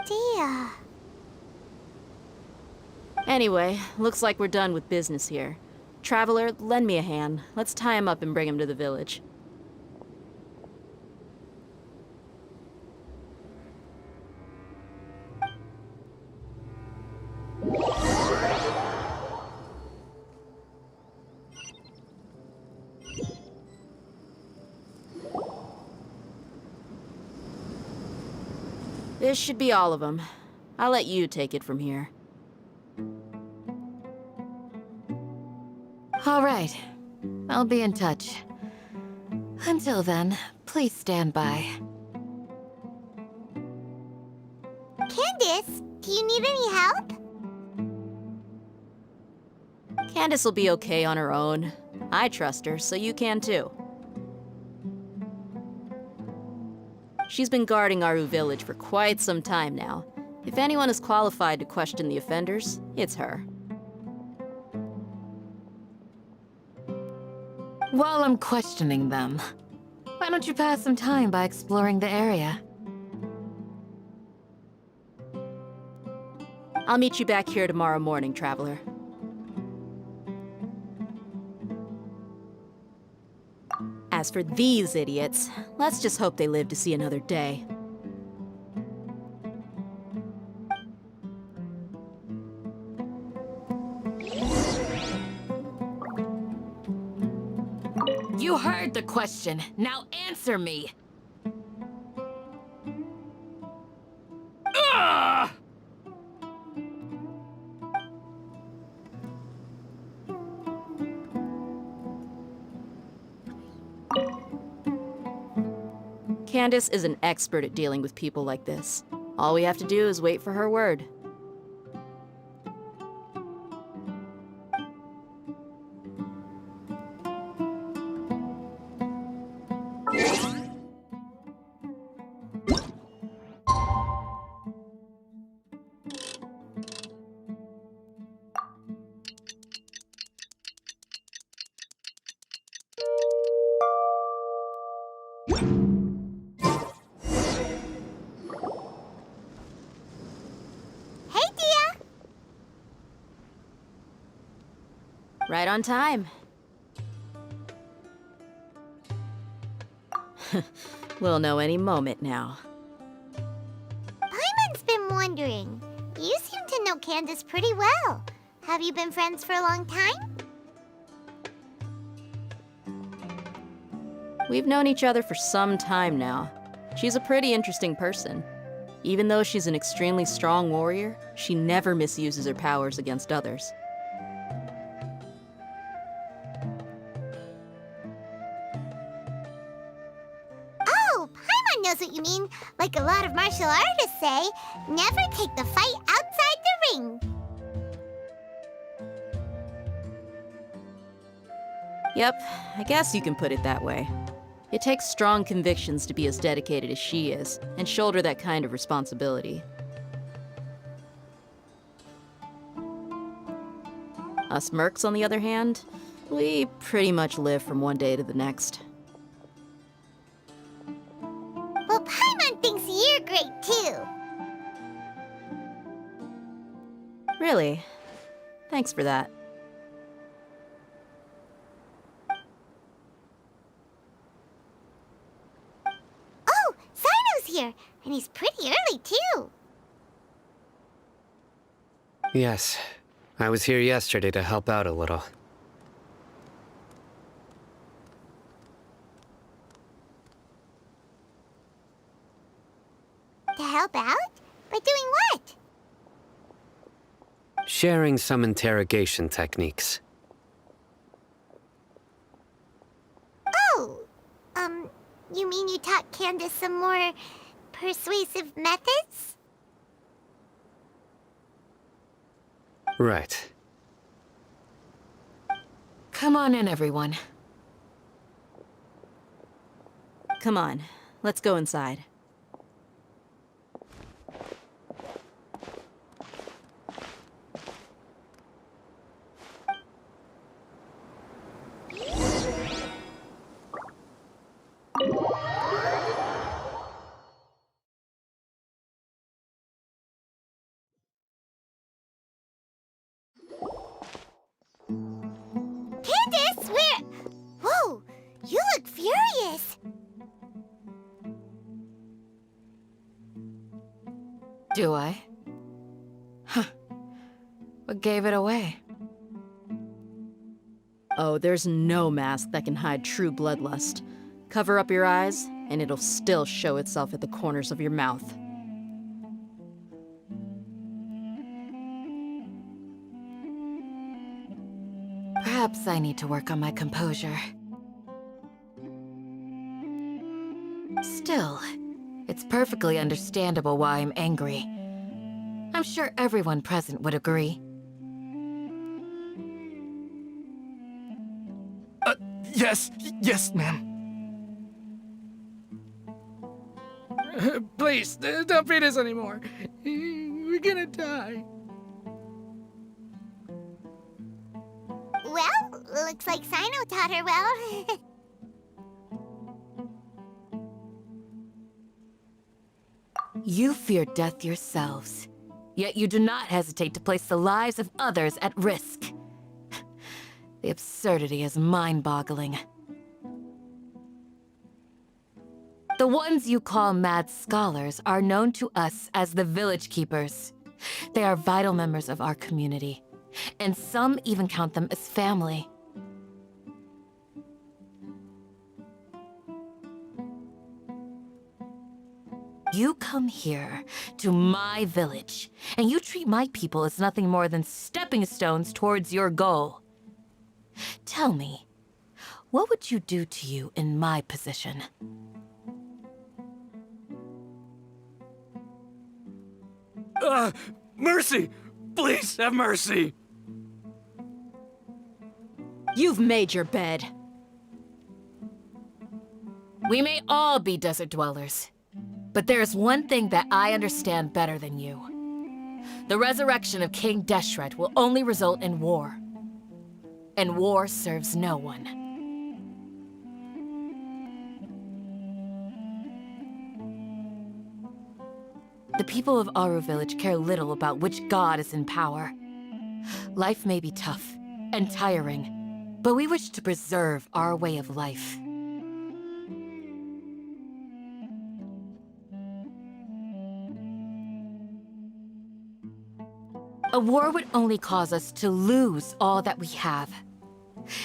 Dia. Anyway, looks like we're done with business here. Traveler, lend me a hand. Let's tie him up and bring him to the village. This should be all of them. I'll let you take it from here. All right. I'll be in touch. Until then, please stand by. Candace, do you need any help? Candace will be okay on her own. I trust her, so you can too. She's been guarding Aru village for quite some time now. If anyone is qualified to question the offenders, it's her. While I'm questioning them, why don't you pass some time by exploring the area? I'll meet you back here tomorrow morning, Traveler. As for these idiots, let's just hope they live to see another day. You heard the question. Now answer me. Candace is an expert at dealing with people like this. All we have to do is wait for her word. Right on time. We'll know any moment now. Paimon's been wondering. You seem to know Candace pretty well. Have you been friends for a long time? We've known each other for some time now. She's a pretty interesting person. Even though she's an extremely strong warrior, she never misuses her powers against others. Knows what you mean. Like a lot of martial artists say, never take the fight outside the ring. Yep, I guess you can put it that way. It takes strong convictions to be as dedicated as she is, and shoulder that kind of responsibility. Us mercs, on the other hand, we pretty much live from one day to the next. Well, Paimon thinks you're great, too. Really? Thanks for that. Oh, Sino's here, and he's pretty early, too. Yes. I was here yesterday to help out a little. To help out? By doing what? Sharing some interrogation techniques. Oh, you mean you taught Candace some more persuasive methods? Right. Come on in, everyone. Come on, let's go inside. Candace, where... Whoa, you look furious. Do I? Huh. What gave it away? Oh, there's no mask that can hide true bloodlust. Cover up your eyes, and it'll still show itself at the corners of your mouth. Perhaps I need to work on my composure. Still, it's perfectly understandable why I'm angry. I'm sure everyone present would agree. Yes, ma'am. Please, don't beat us anymore. We're gonna die. Well, looks like Sino taught her well. You fear death yourselves, yet you do not hesitate to place the lives of others at risk. The absurdity is mind-boggling. The ones you call mad scholars are known to us as the Village Keepers. They are vital members of our community, and some even count them as family. You come here to my village, and you treat my people as nothing more than stepping stones towards your goal. Tell me, what would you do to you in my position? Mercy! Please have mercy! You've made your bed. We may all be desert dwellers, but there's one thing that I understand better than you. The resurrection of King Deshret will only result in war. And war serves no one. The people of Aru Village care little about which god is in power. Life may be tough and tiring, but we wish to preserve our way of life. A war would only cause us to lose all that we have.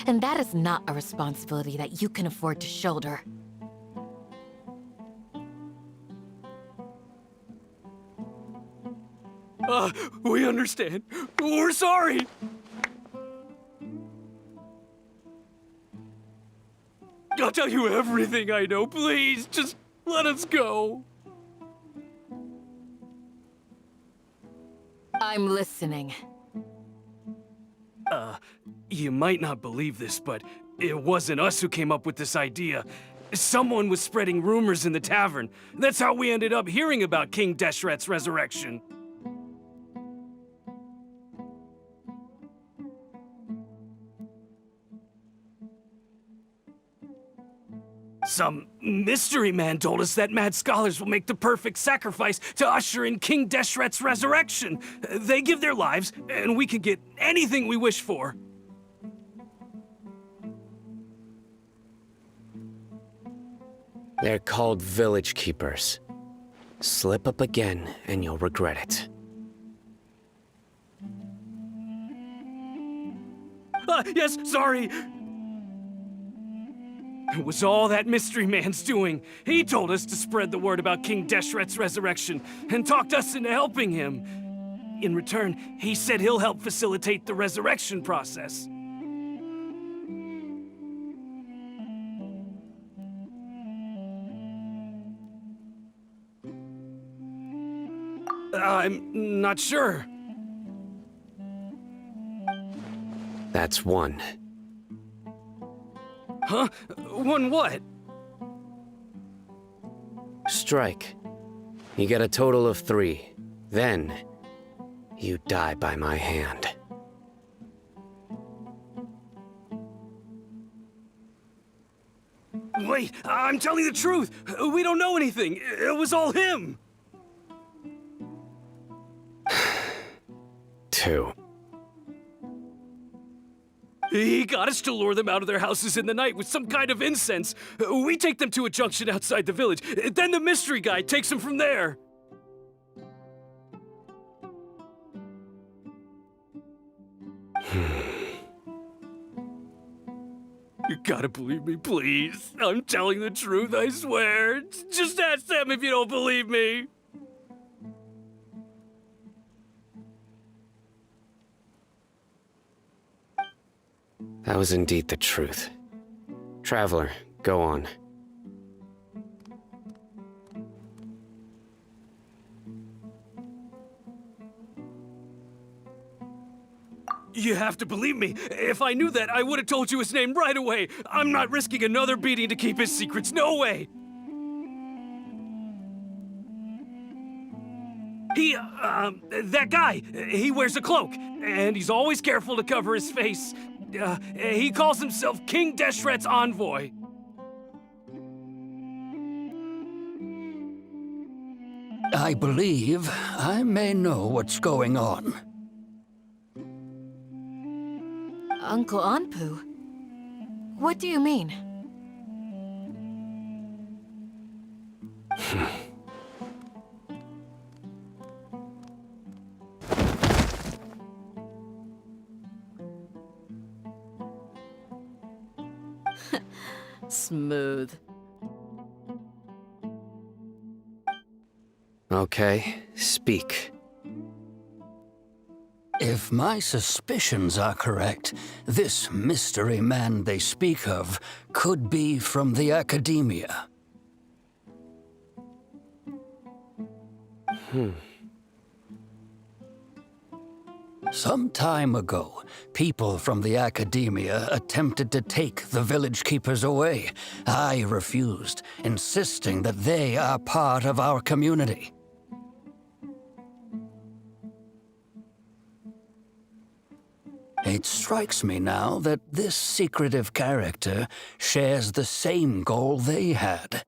And that is not a responsibility that you can afford to shoulder. We understand. We're sorry! I'll tell you everything I know. Please, just let us go. I'm listening. You might not believe this, but it wasn't us who came up with this idea. Someone was spreading rumors in the tavern. That's how we ended up hearing about King Deshret's resurrection. Some mystery man told us that mad scholars will make the perfect sacrifice to usher in King Deshret's resurrection. They give their lives, and we can get anything we wish for. They're called Village Keepers. Slip up again, and you'll regret it. Yes, sorry. It was all that mystery man's doing. He told us to spread the word about King Deshret's resurrection and talked us into helping him. In return, he said he'll help facilitate the resurrection process. I'm not sure. That's one. Huh? One what? Strike. You get a total of 3. Then, you die by my hand. Wait, I'm telling the truth. We don't know anything. It was all him. 2. He got us to lure them out of their houses in the night with some kind of incense. We take them to a junction outside the village. Then the mystery guy takes them from there. You gotta believe me, please. I'm telling the truth, I swear. Just ask them if you don't believe me. That was indeed the truth. Traveler, go on. You have to believe me. If I knew that, I would have told you his name right away. I'm not risking another beating to keep his secrets. No way. That guy, he wears a cloak, and he's always careful to cover his face. He calls himself King Deshret's envoy. I believe I may know what's going on. Uncle Anpu? What do you mean? Smooth. Okay, speak. If my suspicions are correct, this mystery man they speak of could be from the Academia. Some time ago, people from the Academia attempted to take the village keepers away. I refused, insisting that they are part of our community. It strikes me now that this secretive character shares the same goal they had.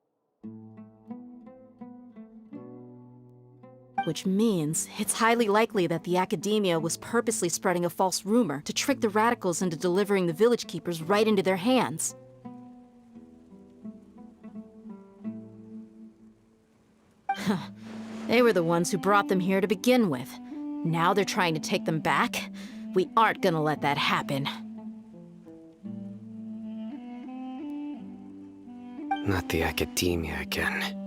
Which means it's highly likely that the Academia was purposely spreading a false rumor to trick the radicals into delivering the village keepers right into their hands. They were the ones who brought them here to begin with. Now they're trying to take them back? We aren't gonna let that happen. Not the Academia again.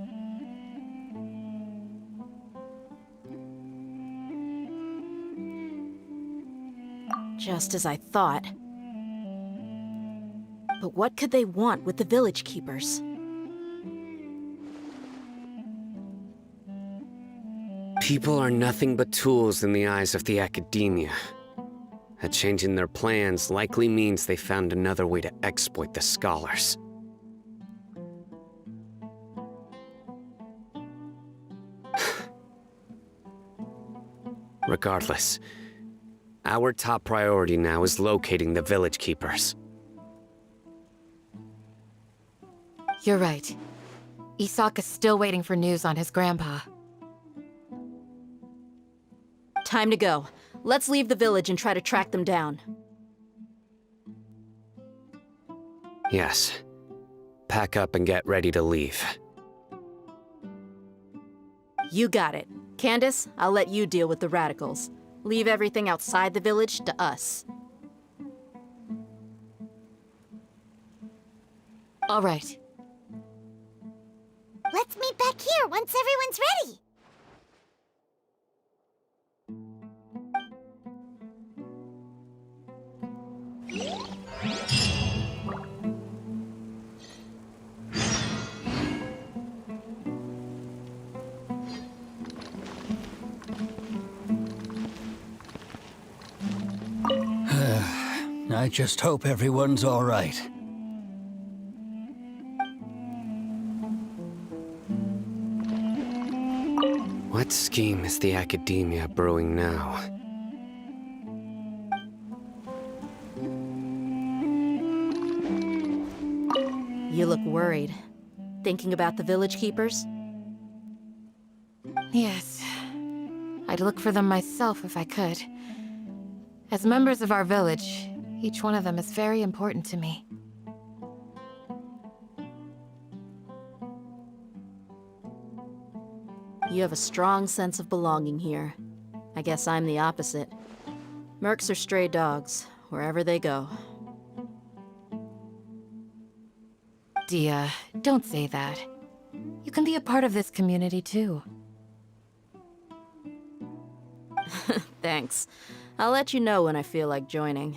Just as I thought. But what could they want with the village keepers? People are nothing but tools in the eyes of the Academia. A change in their plans likely means they found another way to exploit the scholars. Regardless, our top priority now is locating the village keepers. You're right. Isaac is still waiting for news on his grandpa. Time to go. Let's leave the village and try to track them down. Yes. Pack up and get ready to leave. You got it. Candace, I'll let you deal with the radicals. Leave everything outside the village to us. All right. Let's meet back here once everyone's ready. I just hope everyone's all right. What scheme is the Academia brewing now? You look worried. Thinking about the village keepers? Yes. I'd look for them myself if I could. As members of our village, each one of them is very important to me. You have a strong sense of belonging here. I guess I'm the opposite. Mercs are stray dogs, wherever they go. Dia, don't say that. You can be a part of this community too. Thanks. I'll let you know when I feel like joining.